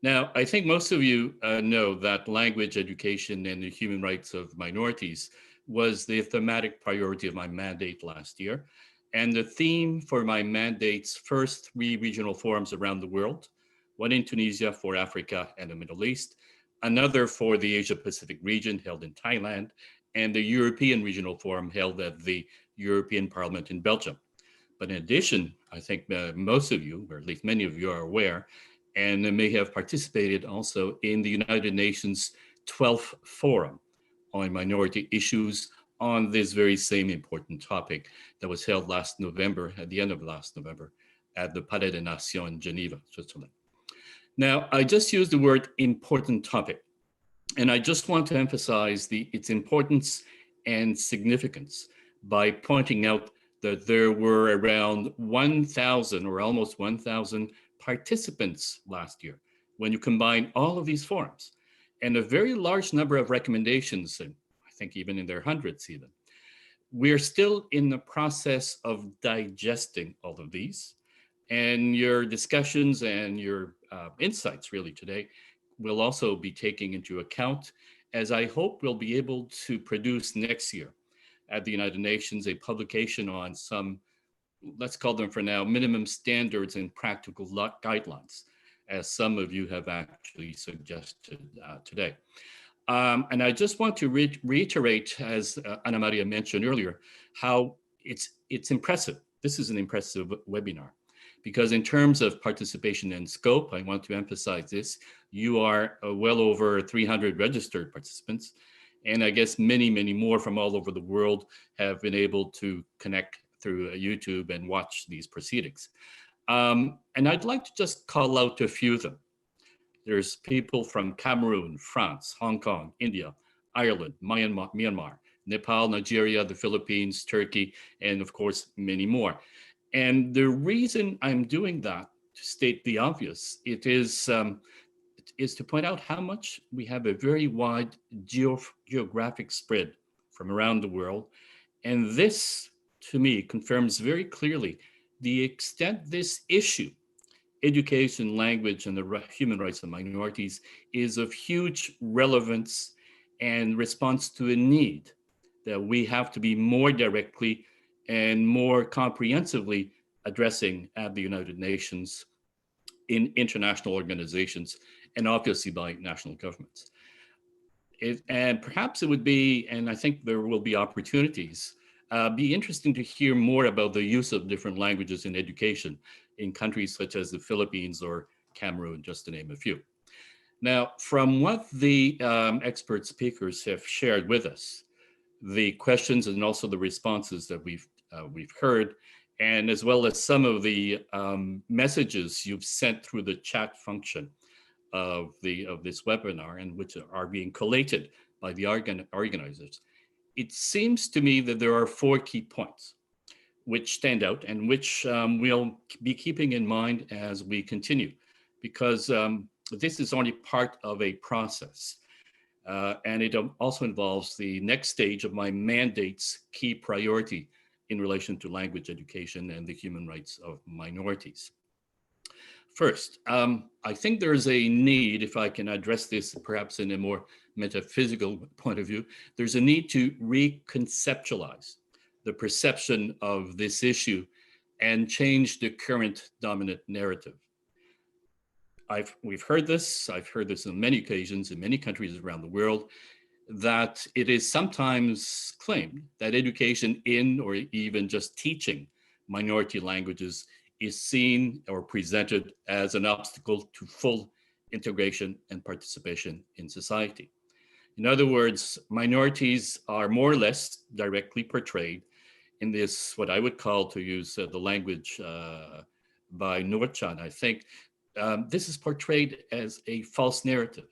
[SPEAKER 6] Now, I think most of you know that language education and the human rights of minorities was the thematic priority of my mandate last year, and the theme for my mandate's first 3 regional forums around the world, one in Tunisia for Africa and the Middle East, another for the Asia Pacific region held in Thailand, and the European Regional Forum held at the European Parliament in Belgium. But in addition, I think most of you, or at least many of you, are aware and may have participated also in the United Nations 12th Forum on Minority Issues on this very same important topic that was held last November, at the end of last November, at the Palais des Nations in Geneva, Switzerland. Now, I just used the word important topic, and I just want to emphasize its importance and significance by pointing out that there were around 1,000 or almost 1,000 participants last year when you combine all of these forums, and a very large number of recommendations, and I think even in their hundreds even. We're still in the process of digesting all of these, and your discussions and your insights really today will also be taking into account, as I hope we'll be able to produce next year at the United Nations a publication on some, let's call them for now, minimum standards and practical guidelines, as some of you have actually suggested today. And I just want to reiterate, as Ana Maria mentioned earlier, how it's impressive. This is an impressive webinar, because in terms of participation and scope, I want to emphasize this, you are well over 300 registered participants, and I guess many, many more from all over the world have been able to connect through YouTube and watch these proceedings. And I'd like to just call out a few of them. There's people from Cameroon, France, Hong Kong, India, Ireland, Myanmar, Nepal, Nigeria, the Philippines, Turkey, and of course, many more. And the reason I'm doing that, to state the obvious, it is to point out how much we have a very wide geographic spread from around the world. And this, to me, confirms very clearly the extent this issue, education, language, and the human rights of minorities, is of huge relevance and response to a need that we have to be more directly and more comprehensively addressing at the United Nations, in international organizations, and obviously by national governments. And perhaps it would be, and I think there will be opportunities, be interesting to hear more about the use of different languages in education in countries such as the Philippines or Cameroon, just to name a few. Now, from what the expert speakers have shared with us, the questions and also the responses that we've heard, and as well as some of the messages you've sent through the chat function of this webinar, and which are being collated by the organizers, it seems to me that there are 4 key points which stand out and which we'll be keeping in mind as we continue, because this is only part of a process. And it also involves the next stage of my mandate's key priority in relation to language education and the human rights of minorities. First, I think there's a need, if I can address this perhaps in a more metaphysical point of view, there's a need to reconceptualize the perception of this issue and change the current dominant narrative. We've heard this, I've heard this on many occasions in many countries around the world, that it is sometimes claimed that education in or even just teaching minority languages is seen or presented as an obstacle to full integration and participation in society. In other words, minorities are more or less directly portrayed in this, what I would call, to use the language by Nurcan, I think, this is portrayed as a false narrative.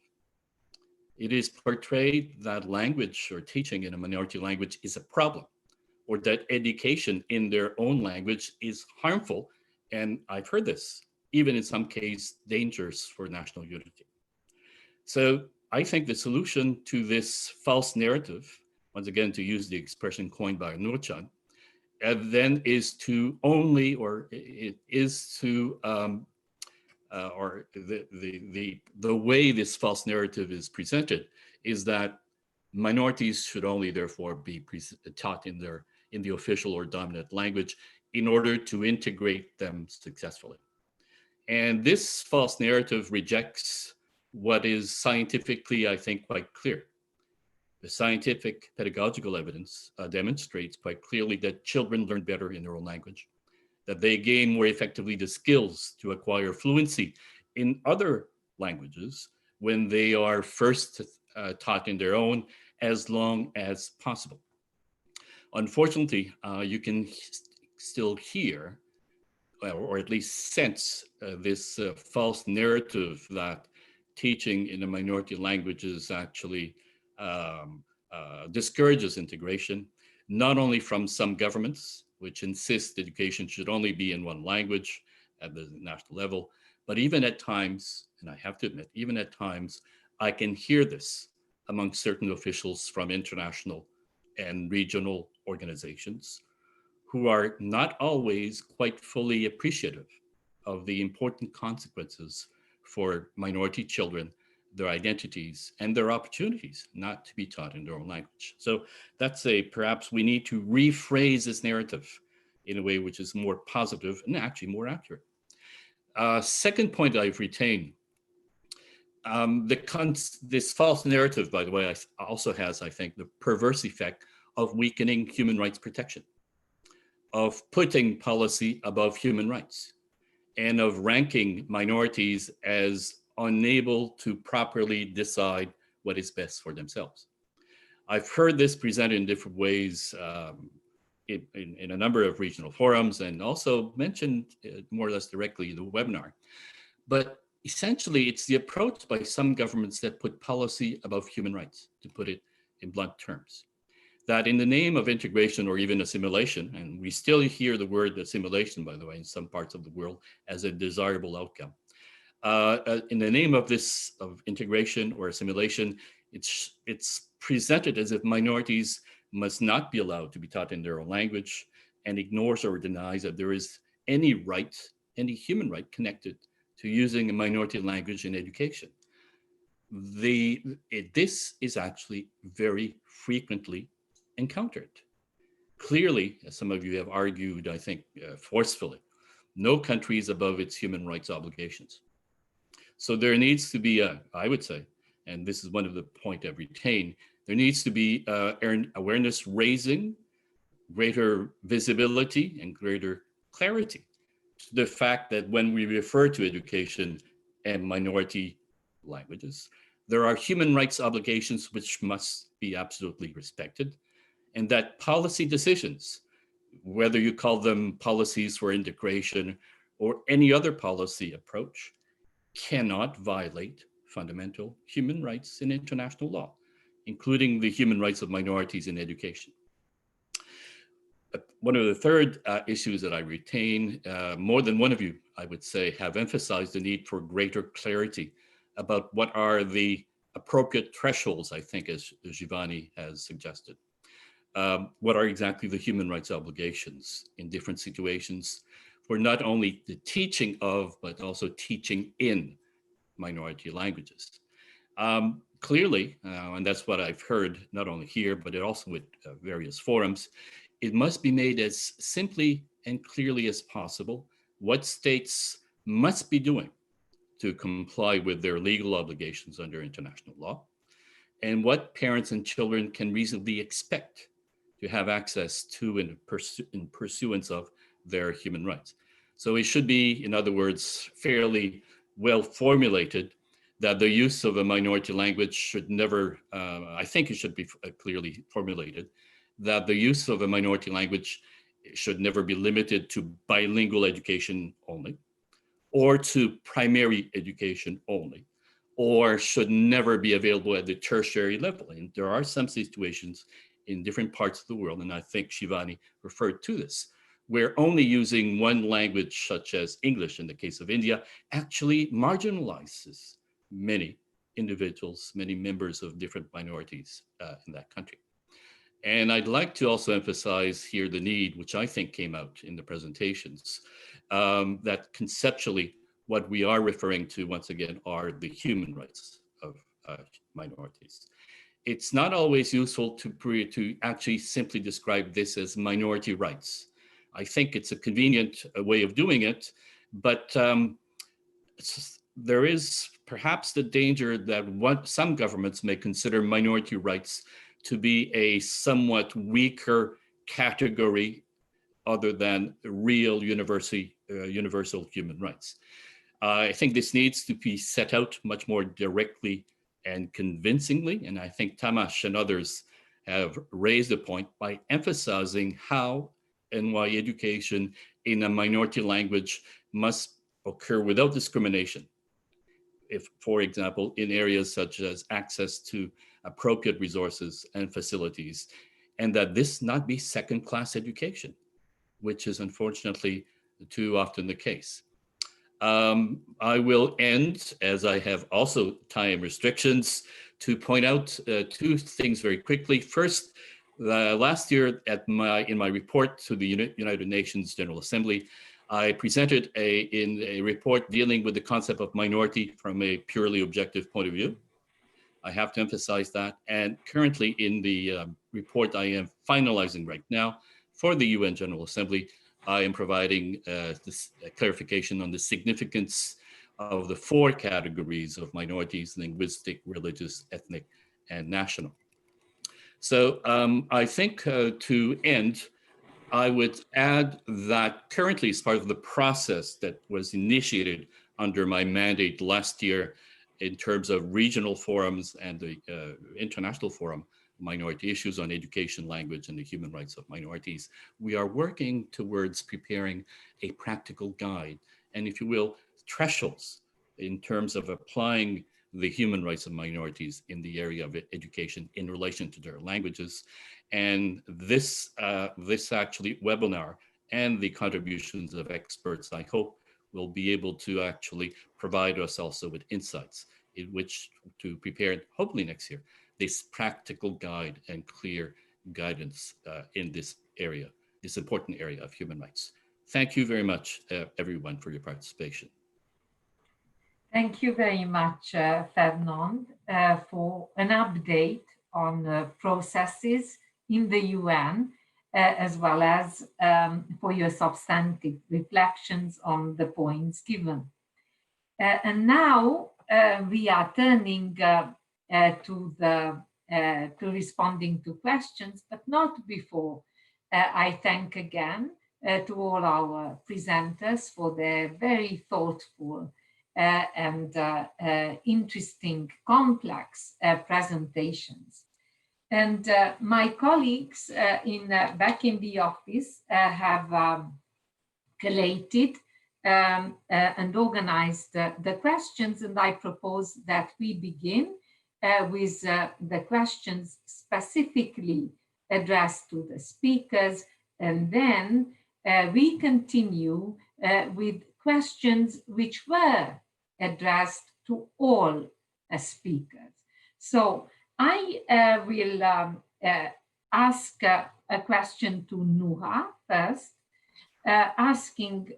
[SPEAKER 6] It is portrayed that language or teaching in a minority language is a problem, or that education in their own language is harmful. And I've heard this, even in some cases, dangerous for national unity. So I think the solution to this false narrative, once again, to use the expression coined by Nurcan, then is to or the way this false narrative is presented is that minorities should only therefore be taught in the official or dominant language in order to integrate them successfully. And this false narrative rejects what is scientifically, I think, quite clear. The scientific pedagogical evidence demonstrates quite clearly that children learn better in their own language, that they gain more effectively the skills to acquire fluency in other languages when they are first taught in their own, as long as possible. Unfortunately, you can still hear, or at least sense, this false narrative that teaching in a minority languages actually discourages integration, not only from some governments, which insist education should only be in one language at the national level, but even at times, and I have to admit, even at times, I can hear this among certain officials from international and regional organizations who are not always quite fully appreciative of the important consequences for minority children, their identities, and their opportunities not to be taught in their own language. So that's perhaps we need to rephrase this narrative in a way which is more positive and actually more accurate. Second point I've retained, this false narrative, by the way, also has, I think, the perverse effect of weakening human rights protection, of putting policy above human rights, and of ranking minorities as unable to properly decide what is best for themselves. I've heard this presented in different ways in a number of regional forums, and also mentioned more or less directly in the webinar. But essentially, it's the approach by some governments that put policy above human rights, to put it in blunt terms. That in the name of integration or even assimilation, and we still hear the word assimilation, by the way, in some parts of the world as a desirable outcome. In the name of this, of integration or assimilation, it's presented as if minorities must not be allowed to be taught in their own language, and ignores or denies that there is any right, any human right connected to using a minority language in education. This is actually very frequently encountered. Clearly, as some of you have argued, I think forcefully, no country is above its human rights obligations. So there needs to be I would say, and this is one of the point I've retained, there needs to be awareness raising, greater visibility and greater clarity to the fact that when we refer to education and minority languages, there are human rights obligations which must be absolutely respected, and that policy decisions, whether you call them policies for integration or any other policy approach, cannot violate fundamental human rights in international law, including the human rights of minorities in education. One of the third issues that I retain, more than one of you, I would say, have emphasized the need for greater clarity about what are the appropriate thresholds, I think, as Giovanni has suggested. What are exactly the human rights obligations in different situations for not only the teaching of, but also teaching in minority languages. Clearly, and that's what I've heard, not only here, but also with various forums, it must be made as simply and clearly as possible what states must be doing to comply with their legal obligations under international law, and what parents and children can reasonably expect to have access to in pursuance of their human rights. So it should be, in other words, fairly well formulated that the use of a minority language should never, I think it should be clearly formulated, that the use of a minority language should never be limited to bilingual education only, or to primary education only, or should never be available at the tertiary level. And there are some situations in different parts of the world, and I think Shivani referred to this, where only using one language, such as English in the case of India, actually marginalizes many individuals, many members of different minorities in that country. And I'd like to also emphasize here the need, which I think came out in the presentations, that conceptually what we are referring to, once again, are the human rights of minorities. It's not always useful to actually simply describe this as minority rights. I think it's a convenient way of doing it, but there is perhaps the danger that some governments may consider minority rights to be a somewhat weaker category other than real universal human rights. I think this needs to be set out much more directly and convincingly, and I think Tamas and others have raised the point by emphasizing how and why education in a minority language must occur without discrimination. If, for example, in areas such as access to appropriate resources and facilities, and that this not be second-class education, which is unfortunately too often the case. I will end, as I have also time restrictions, to point out two things very quickly. First, last year in my report to the United Nations General Assembly, I presented in a report dealing with the concept of minority from a purely objective point of view. I have to emphasize that. And currently in the report I am finalizing right now for the UN General Assembly, I am providing this clarification on the significance of the 4 categories of minorities: linguistic, religious, ethnic, and national. So I think to end, I would add that currently, as part of the process that was initiated under my mandate last year in terms of regional forums and the international forum, Minority Issues on Education, Language, and the Human Rights of Minorities, we are working towards preparing a practical guide, and if you will, thresholds in terms of applying the human rights of minorities in the area of education in relation to their languages. And this actually webinar and the contributions of experts, I hope, will be able to actually provide us also with insights in which to prepare, hopefully next year, this practical guide and clear guidance in this area, this important area of human rights. Thank you very much, everyone, for your participation.
[SPEAKER 1] Thank you very much, Fernand, for an update on processes in the UN, as well as for your substantive reflections on the points given. And now we are turning to responding to questions, but not before. I thank again to all our presenters for their very thoughtful and interesting, complex presentations. And my colleagues back in the office have collated and organized the questions, and I propose that we begin with the questions specifically addressed to the speakers, and then we continue with questions which were addressed to all speakers. So I will ask a question to Nuha first, asking,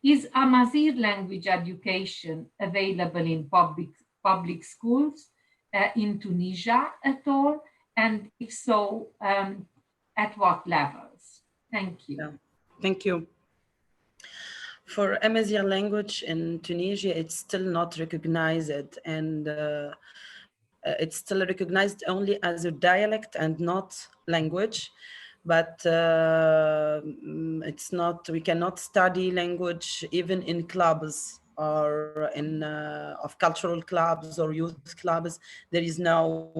[SPEAKER 1] is Amazigh language education available in public schools in Tunisia at all? And if so, at what levels? Thank you.
[SPEAKER 2] Yeah. Thank you. For Amazigh language in Tunisia, it's still not recognized, and it's still recognized only as a dialect and not language. But it's not, we cannot study language even in clubs or in of cultural clubs or youth clubs. There is no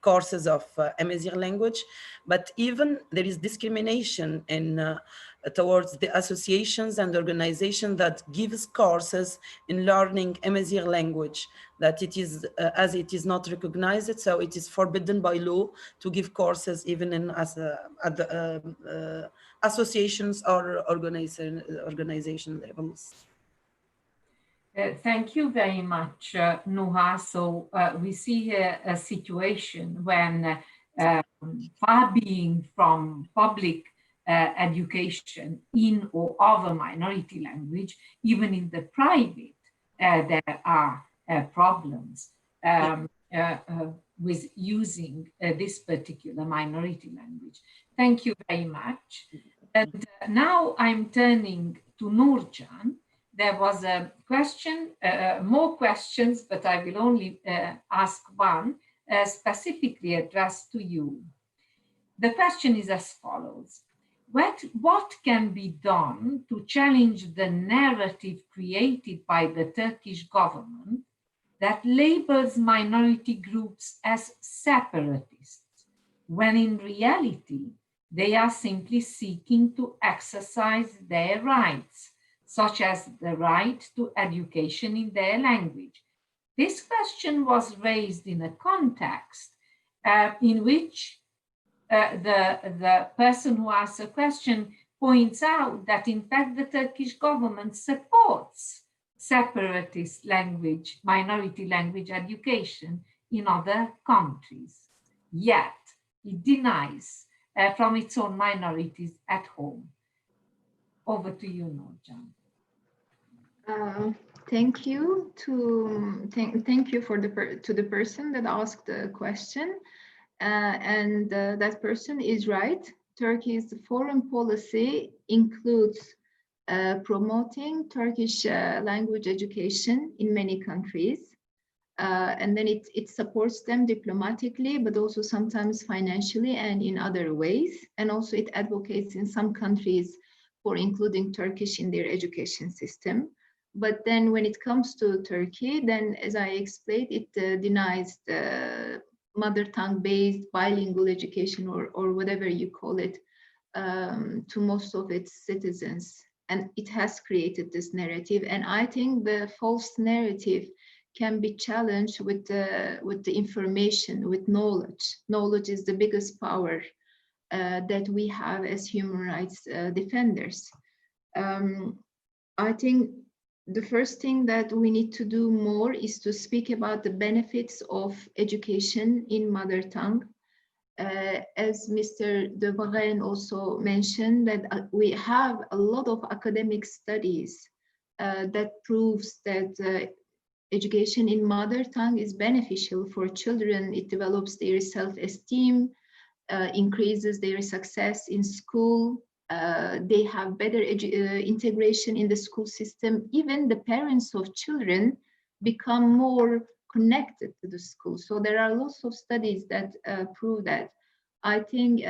[SPEAKER 2] courses of Amazigh language, but even there is discrimination in towards the associations and organizations that gives courses in learning Amazigh language, that it is, as it is not recognized, so it is forbidden by law to give courses even in at the associations or organization levels.
[SPEAKER 1] Thank you very much, Nuha. So we see here a situation when far being from public education in or of a minority language. Even in the private, there are problems with using this particular minority language. Thank you very much. And now I'm turning to Nurcan. There was a question, more questions, but I will only ask one specifically addressed to you. The question is as follows. What can be done to challenge the narrative created by the Turkish government that labels minority groups as separatists, when in reality, they are simply seeking to exercise their rights, such as the right to education in their language? This question was raised in a context in which the person who asked the question points out that in fact the Turkish government supports separatist language, minority language education in other countries. Yet it denies from its own minorities at home. Over to you, Nurcan.
[SPEAKER 3] Thank you thank you to the person that asked the question, and that person is right. Turkey's foreign policy includes promoting Turkish language education in many countries, and then it supports them diplomatically, but also sometimes financially and in other ways, and also it advocates in some countries for including Turkish in their education system. But then when it comes to Turkey, then as I explained, it denies the mother tongue based bilingual education or whatever you call it to most of its citizens. And it has created this narrative. And I think the false narrative can be challenged with the information, with knowledge. Knowledge is the biggest power that we have as human rights defenders. I think the first thing that we need to do more is to speak about the benefits of education in mother tongue. As Mr. De Varenne also mentioned, that we have a lot of academic studies that proves that education in mother tongue is beneficial for children. It develops their self-esteem, increases their success in school. They have better integration in the school system. Even the parents of children become more connected to the school. So there are lots of studies that prove that. I think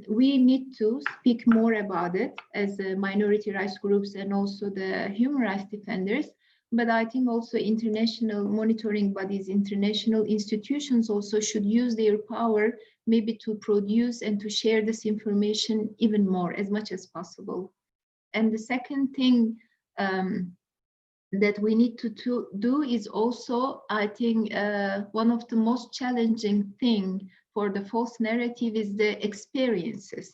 [SPEAKER 3] we need to speak more about it as the minority rights groups and also the human rights defenders. But I think also international monitoring bodies, international institutions also should use their power maybe to produce and to share this information even more, as much as possible. And the second thing that we need to do is also, I think, one of the most challenging thing for the false narrative is the experiences,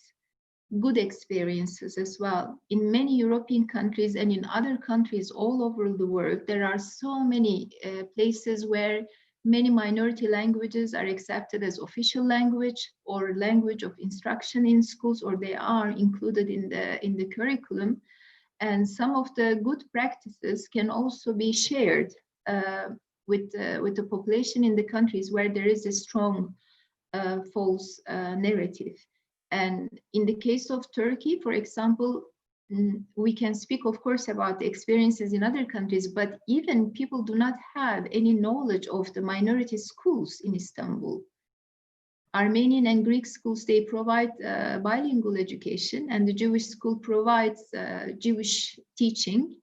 [SPEAKER 3] good experiences as well. In many European countries and in other countries all over the world, there are so many places where many minority languages are accepted as official language or language of instruction in schools, or they are included in the curriculum. And some of the good practices can also be shared with the population in the countries where there is a strong false narrative. And in the case of Turkey, for example, we can speak, of course, about the experiences in other countries, but even people do not have any knowledge of the minority schools in Istanbul. Armenian and Greek schools, they provide bilingual education, and the Jewish school provides Jewish teaching.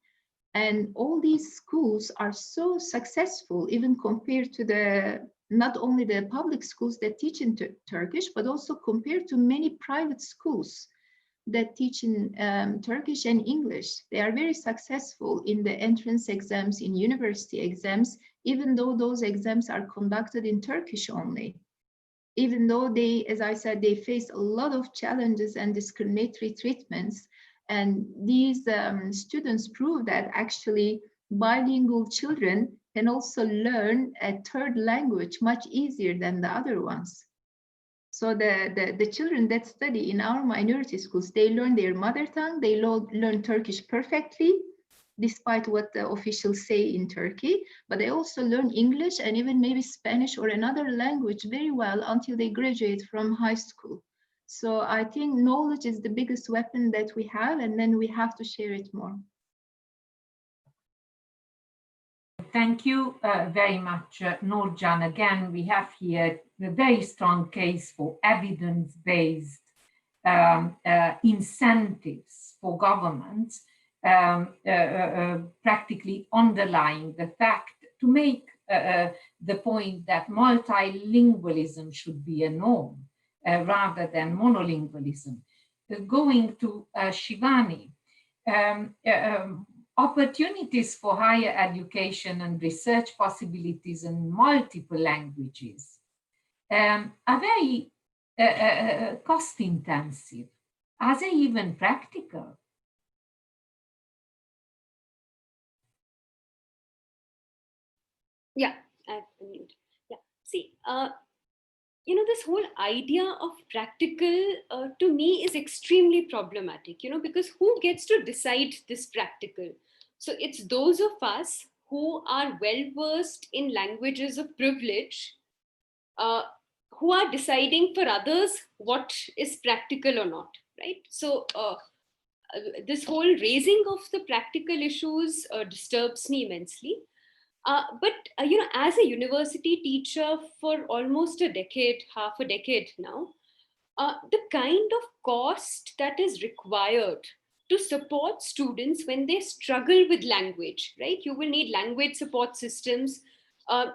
[SPEAKER 3] And all these schools are so successful, even compared to not only the public schools that teach in Turkish, but also compared to many private schools that teach in Turkish and English. They are very successful in the entrance exams, in university exams, even though those exams are conducted in Turkish only. Even though they, as I said, they face a lot of challenges and discriminatory treatments. And these students prove that actually bilingual children can also learn a third language much easier than the other ones. So the children that study in our minority schools, they learn their mother tongue, they learn Turkish perfectly, despite what the officials say in Turkey, but they also learn English and even maybe Spanish or another language very well until they graduate from high school. So I think knowledge is the biggest weapon that we have, and then we have to share it more.
[SPEAKER 1] Thank you very much, Nurcan. Again, we have here a very strong case for evidence-based incentives for governments, practically underlying the fact to make the point that multilingualism should be a norm rather than monolingualism. Going to Shivani, opportunities for higher education and research possibilities in multiple languages are very cost intensive. Are they even practical?
[SPEAKER 4] Yeah, I've unmuted. Yeah, see, this whole idea of practical to me is extremely problematic, because who gets to decide this practical? So it's those of us who are well versed in languages of privilege who are deciding for others what is practical or not, right? So this whole raising of the practical issues disturbs me immensely. But as a university teacher for almost a decade, half a decade now, the kind of cost that is required to support students when they struggle with language, right? You will need language support systems.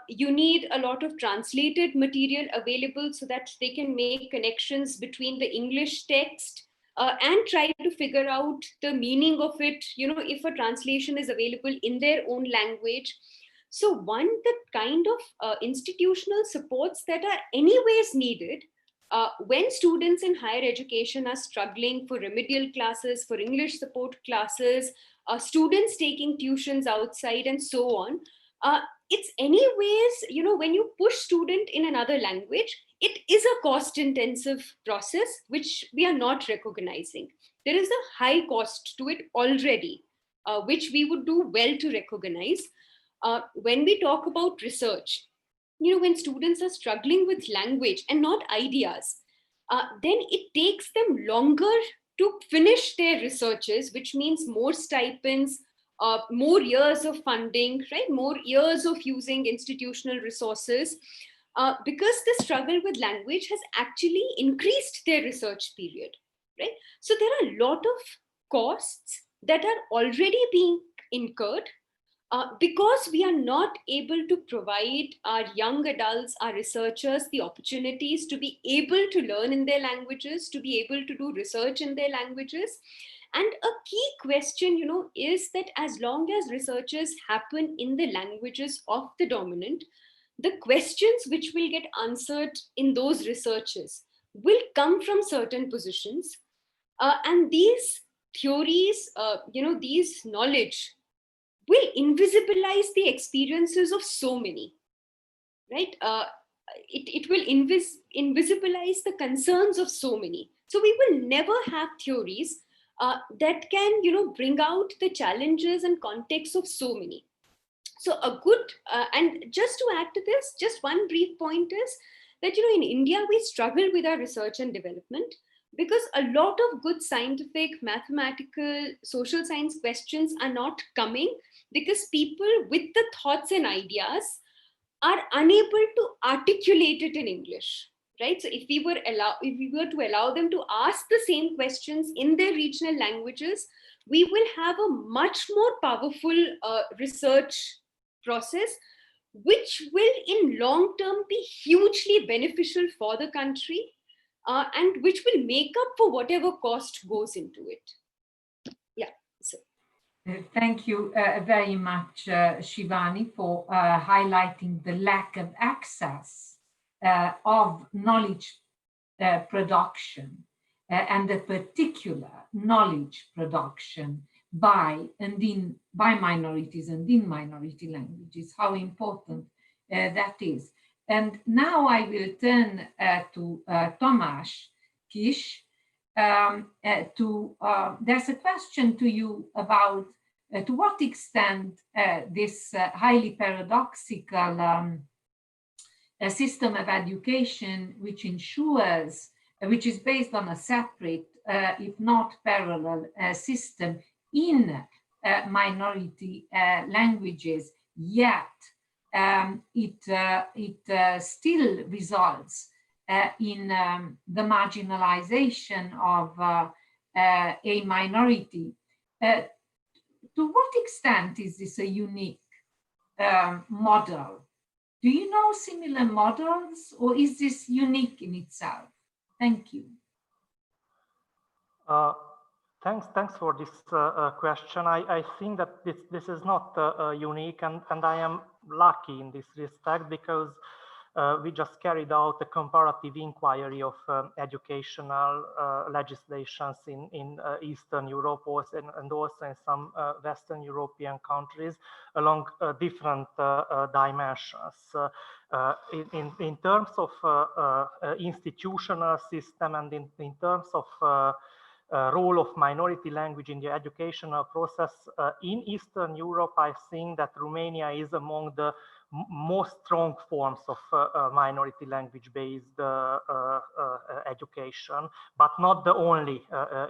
[SPEAKER 4] You need a lot of translated material available so that they can make connections between the English text and try to figure out the meaning of it, if a translation is available in their own language. So the kind of institutional supports that are anyways needed when students in higher education are struggling for remedial classes, for English support classes, students taking tuitions outside and so on, it's anyways, when you push student in another language, it is a cost intensive process, which we are not recognizing. There is a high cost to it already, which we would do well to recognize. When we talk about research, when students are struggling with language and not ideas, then it takes them longer to finish their researches, which means more stipends, more years of funding, right? More years of using institutional resources, because the struggle with language has actually increased their research period, right? So there are a lot of costs that are already being incurred because we are not able to provide our young adults, our researchers, the opportunities to be able to learn in their languages, to be able to do research in their languages. And a key question, is that as long as researches happen in the languages of the dominant, the questions which will get answered in those researches will come from certain positions. And these theories, these knowledge will invisibilize the experiences of so many, right? It will invisibilize the concerns of so many. So we will never have theories that can, bring out the challenges and context of so many. So a good, and just to add to this, just one brief point is that, in India, we struggle with our research and development because a lot of good scientific, mathematical, social science questions are not coming because people with the thoughts and ideas are unable to articulate it in English, right? So if we were to allow them to ask the same questions in their regional languages, we will have a much more powerful research process, which will in long term be hugely beneficial for the country, and which will make up for whatever cost goes into it. Yeah. So.
[SPEAKER 1] Thank you very much, Shivani, for highlighting the lack of access of knowledge production and the particular knowledge production by minorities and in minority languages, how important that is. And now I will turn to Tomasz Kisz. There's a question to you about to what extent this highly paradoxical system of education, which ensures, which is based on a separate, if not parallel, system in minority languages, yet it still results in the marginalization of a minority. To what extent is this a unique model? Do you know similar models, or is this unique in itself? Thank you.
[SPEAKER 5] Thanks for this question. I think that this is not unique, and I am lucky in this respect, because we just carried out a comparative inquiry of educational legislations in Eastern Europe and also in some Western European countries along different dimensions. In terms of institutional system and in terms of role of minority language in the educational process in Eastern Europe, I think that Romania is among the most strong forms of minority language-based education, but not the only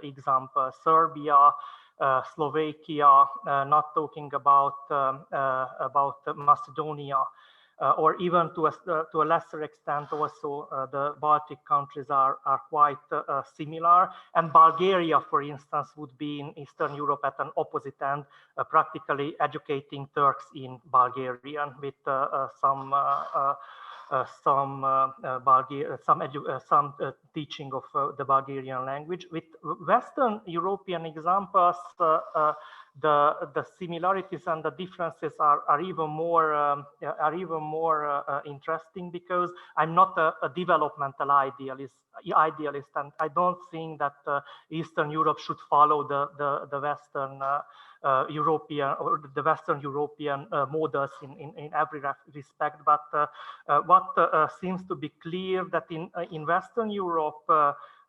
[SPEAKER 5] example. Serbia, Slovakia, not talking about Macedonia, or even to a lesser extent also the Baltic countries are quite similar, and Bulgaria, for instance, would be in Eastern Europe at an opposite end, practically educating Turks in Bulgarian with some teaching of the Bulgarian language. With Western European examples, the similarities and the differences are even more interesting, because I'm not a developmental idealist, and I don't think that Eastern Europe should follow the Western European or the Western European models in every respect. But what seems to be clear that in Western Europe,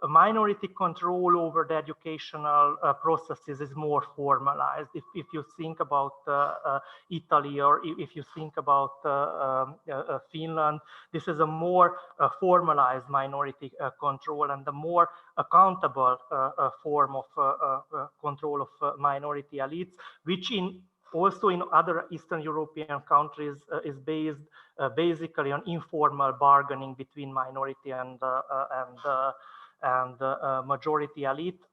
[SPEAKER 5] minority control over the educational processes is more formalized. If you think about Italy, or if you think about Finland, this is a more formalized minority control and a more accountable form of control of minority elites, which also in other Eastern European countries is based basically on informal bargaining between minority and majority elites.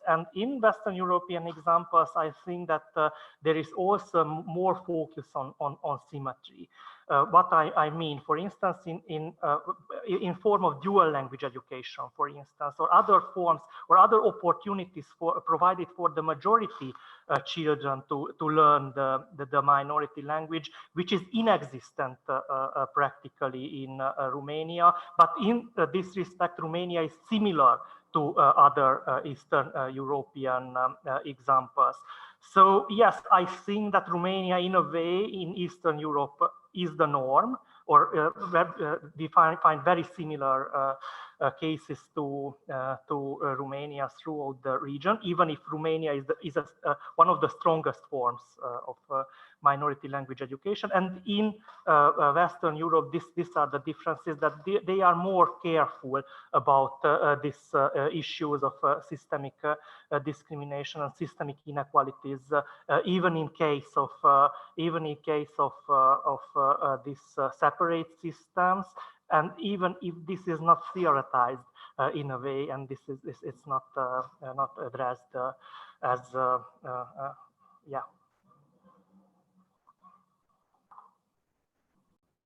[SPEAKER 5] And in Western European examples, I think that there is also more focus on symmetry. What I mean, for instance, in form of dual language education, for instance, or other forms or other opportunities provided for the majority children to learn the minority language, which is inexistent practically in Romania. But in this respect, Romania is similar to other Eastern European examples. So yes, I think that Romania, in a way, in Eastern Europe is the norm, or we find very similar cases to Romania throughout the region, even if Romania is one of the strongest forms of minority language education. And in Western Europe, these are the differences, that they are more careful about these issues of systemic discrimination and systemic inequalities, even in case of these separate systems, and even if this is not theoretized in a way, and it's not addressed as yeah.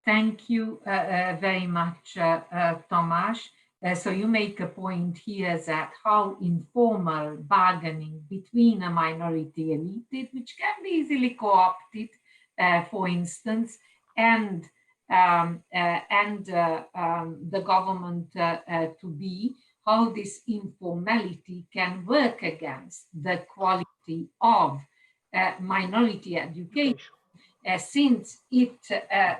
[SPEAKER 1] Thank you very much, Tomasz. So you make a point here that how informal bargaining between a minority elite, which can be easily co-opted, for instance, and the government to be, how this informality can work against the quality of minority education. since it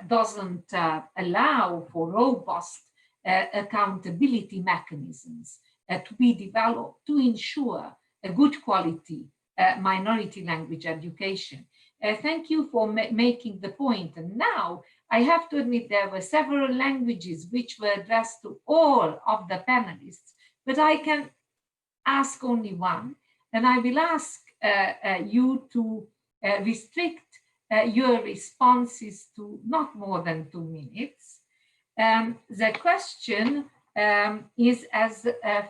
[SPEAKER 1] doesn't allow for robust accountability mechanisms to be developed to ensure a good quality minority language education. Thank you for making the point. And now I have to admit there were several languages which were addressed to all of the panelists, but I can ask only one, and I will ask you to restrict your responses to not more than 2 minutes. The question is as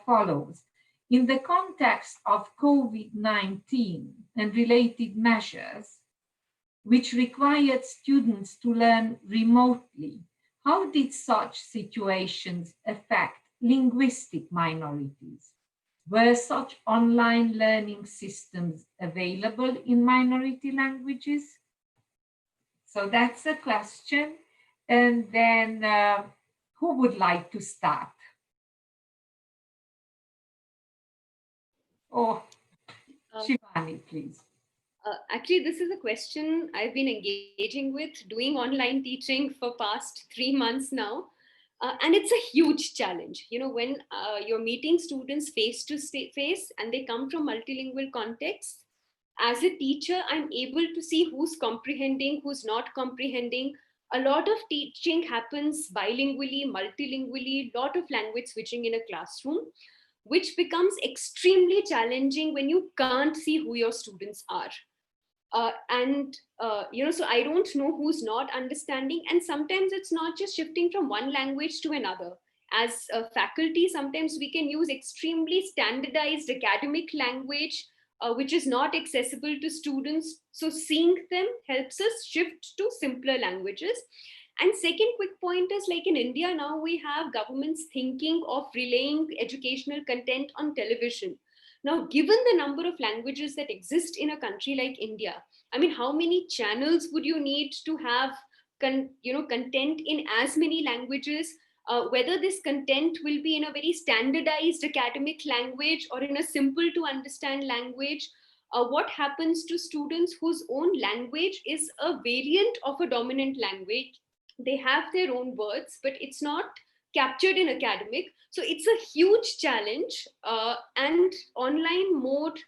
[SPEAKER 1] follows. In the context of COVID-19 and related measures, which required students to learn remotely, how did such situations affect linguistic minorities? Were such online learning systems available in minority languages? So that's a question. And then who would like to start? Oh, Shivani, please.
[SPEAKER 4] Actually, this is a question I've been engaging with, doing online teaching for past 3 months now. And it's a huge challenge. You know, when you're meeting students face to face and they come from multilingual contexts, as a teacher, I'm able to see who's comprehending, who's not comprehending. A lot of teaching happens bilingually, multilingually, lot of language switching in a classroom, which becomes extremely challenging when you can't see who your students are. So I don't know who's not understanding. And sometimes it's not just shifting from one language to another. As a faculty, sometimes we can use extremely standardized academic language, which is not accessible to students. So seeing them helps us shift to simpler languages. And second quick point is, like in India now, we have governments thinking of relaying educational content on television. Now, given the number of languages that exist in a country like India, I mean, how many channels would you need to have content in as many languages? Whether this content will be in a very standardized academic language or in a simple to understand language, what happens to students whose own language is a variant of a dominant language? They have their own words, but it's not captured in academic. So it's a huge challenge. And online mode,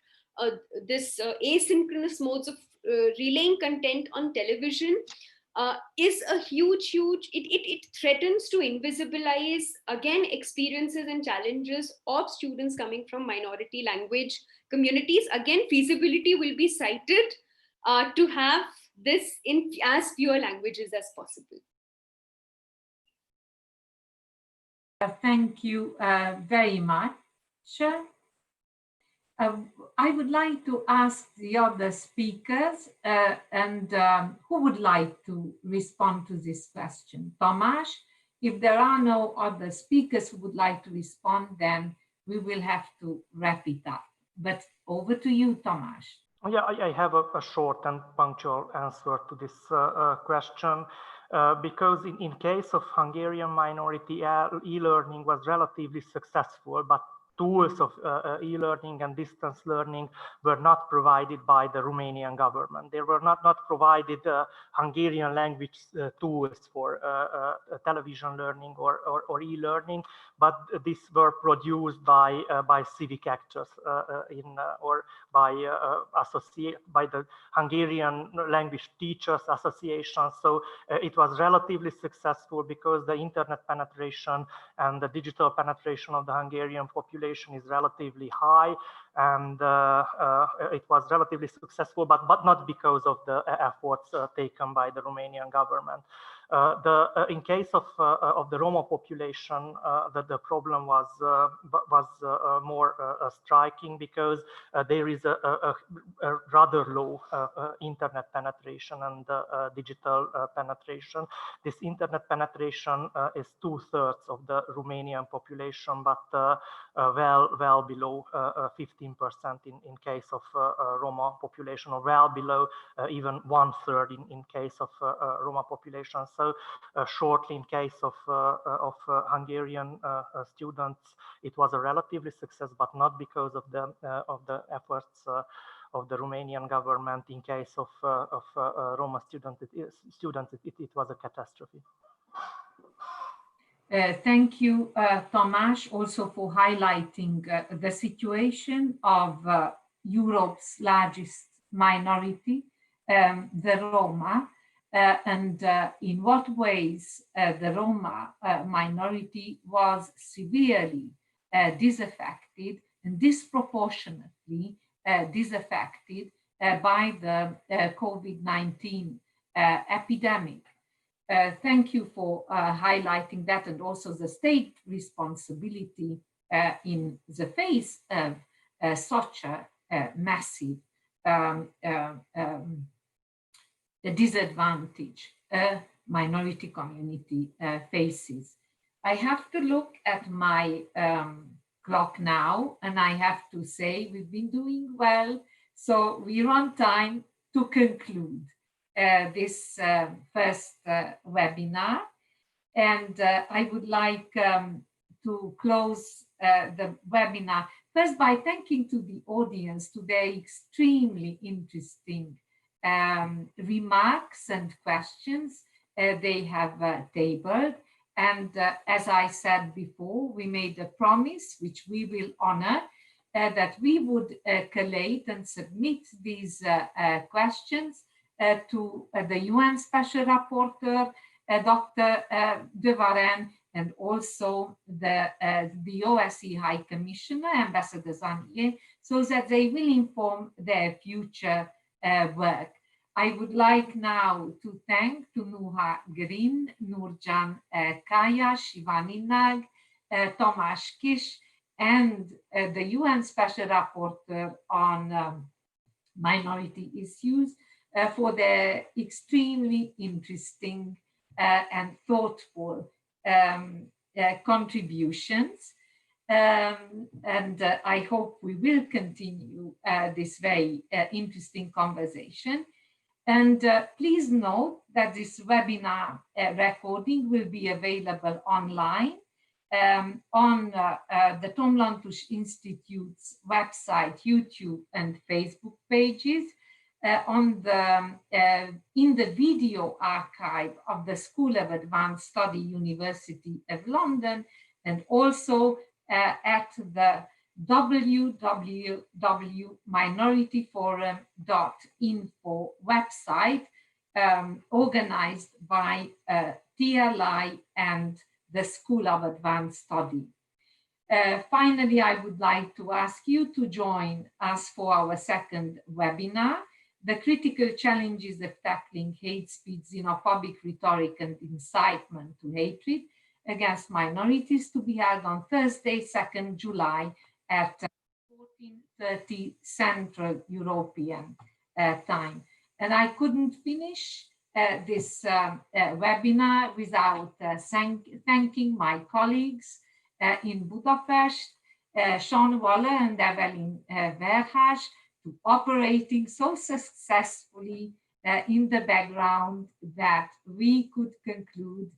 [SPEAKER 4] this asynchronous modes of relaying content on television is a huge, it threatens to invisibilize, again, experiences and challenges of students coming from minority language communities. Again, feasibility will be cited to have this in as fewer languages as possible.
[SPEAKER 1] Thank you very much. I would like to ask the other speakers who would like to respond to this question. Tomasz, if there are no other speakers who would like to respond, then we will have to wrap it up. But over to you, Tomasz.
[SPEAKER 5] Yeah, I have a short and punctual answer to this question. Because in case of Hungarian minority, e-learning was relatively successful, but tools of e-learning and distance learning were not provided by the Romanian government. They were not provided Hungarian language tools for television learning or e-learning, but these were produced by civic actors or by the Hungarian Language Teachers Association. So it was relatively successful because the internet penetration and the digital penetration of the Hungarian population is relatively high, and it was relatively successful, but not because of the efforts taken by the Romanian government. In case of the Roma population, the problem was more striking because there is a rather low internet penetration and digital penetration. This internet penetration is 2/3 of the Romanian population, but well below 15% in case of Roma population, or well below even 1/3 in case of Roma population. So shortly, in case of Hungarian students, it was a relatively success, but not because of the efforts of the Romanian government. In case of Roma students, it was a catastrophe.
[SPEAKER 1] Thank you, Tomasz, also for highlighting the situation of Europe's largest minority, the Roma, and in what ways the Roma minority was severely disaffected and disproportionately disaffected by the COVID-19 epidemic. Thank you for highlighting that, and also the state responsibility in the face of such a massive disadvantage minority community faces. I have to look at my clock now, and I have to say we've been doing well, so we're on time to conclude this first webinar. And I would like to close the webinar first by thanking to the audience today extremely interesting remarks and questions they have tabled. And as I said before, we made a promise, which we will honor, that we would collate and submit these questions to the UN Special Rapporteur, Dr. De Varenne, and also the OSCE High Commissioner, Ambassador Zanier, so that they will inform their future work. I would like now to thank Nuha Green, Nurcan Kaya, Shivani Nag, Tomasz Kish, and the UN Special Rapporteur on minority issues for their extremely interesting and thoughtful contributions. And I hope we will continue this very interesting conversation. And please note that this webinar recording will be available online on the Tom Lantos Institute's website, YouTube, and Facebook pages, in the video archive of the School of Advanced Study, University of London, and also at the www.minorityforum.info website, organized by TLI and the School of Advanced Study. Finally, I would like to ask you to join us for our second webinar, The Critical Challenges of Tackling Hate Speech, Xenophobic Rhetoric and Incitement to Hatred against Minorities, to be held on Thursday, 2nd July at 14:30 Central European time. And I couldn't finish this webinar without thanking my colleagues in Budapest, Sean Waller and Evelyn Verhage, to operating so successfully in the background that we could conclude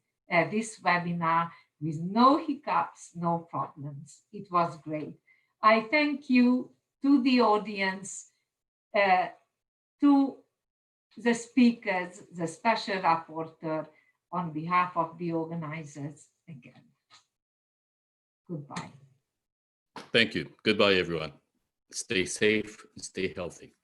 [SPEAKER 1] this webinar with no hiccups, no problems. It was great. I thank you to the audience, to the speakers, the special rapporteur, on behalf of the organizers again. Goodbye.
[SPEAKER 6] Thank you. Goodbye, everyone. Stay safe and stay healthy.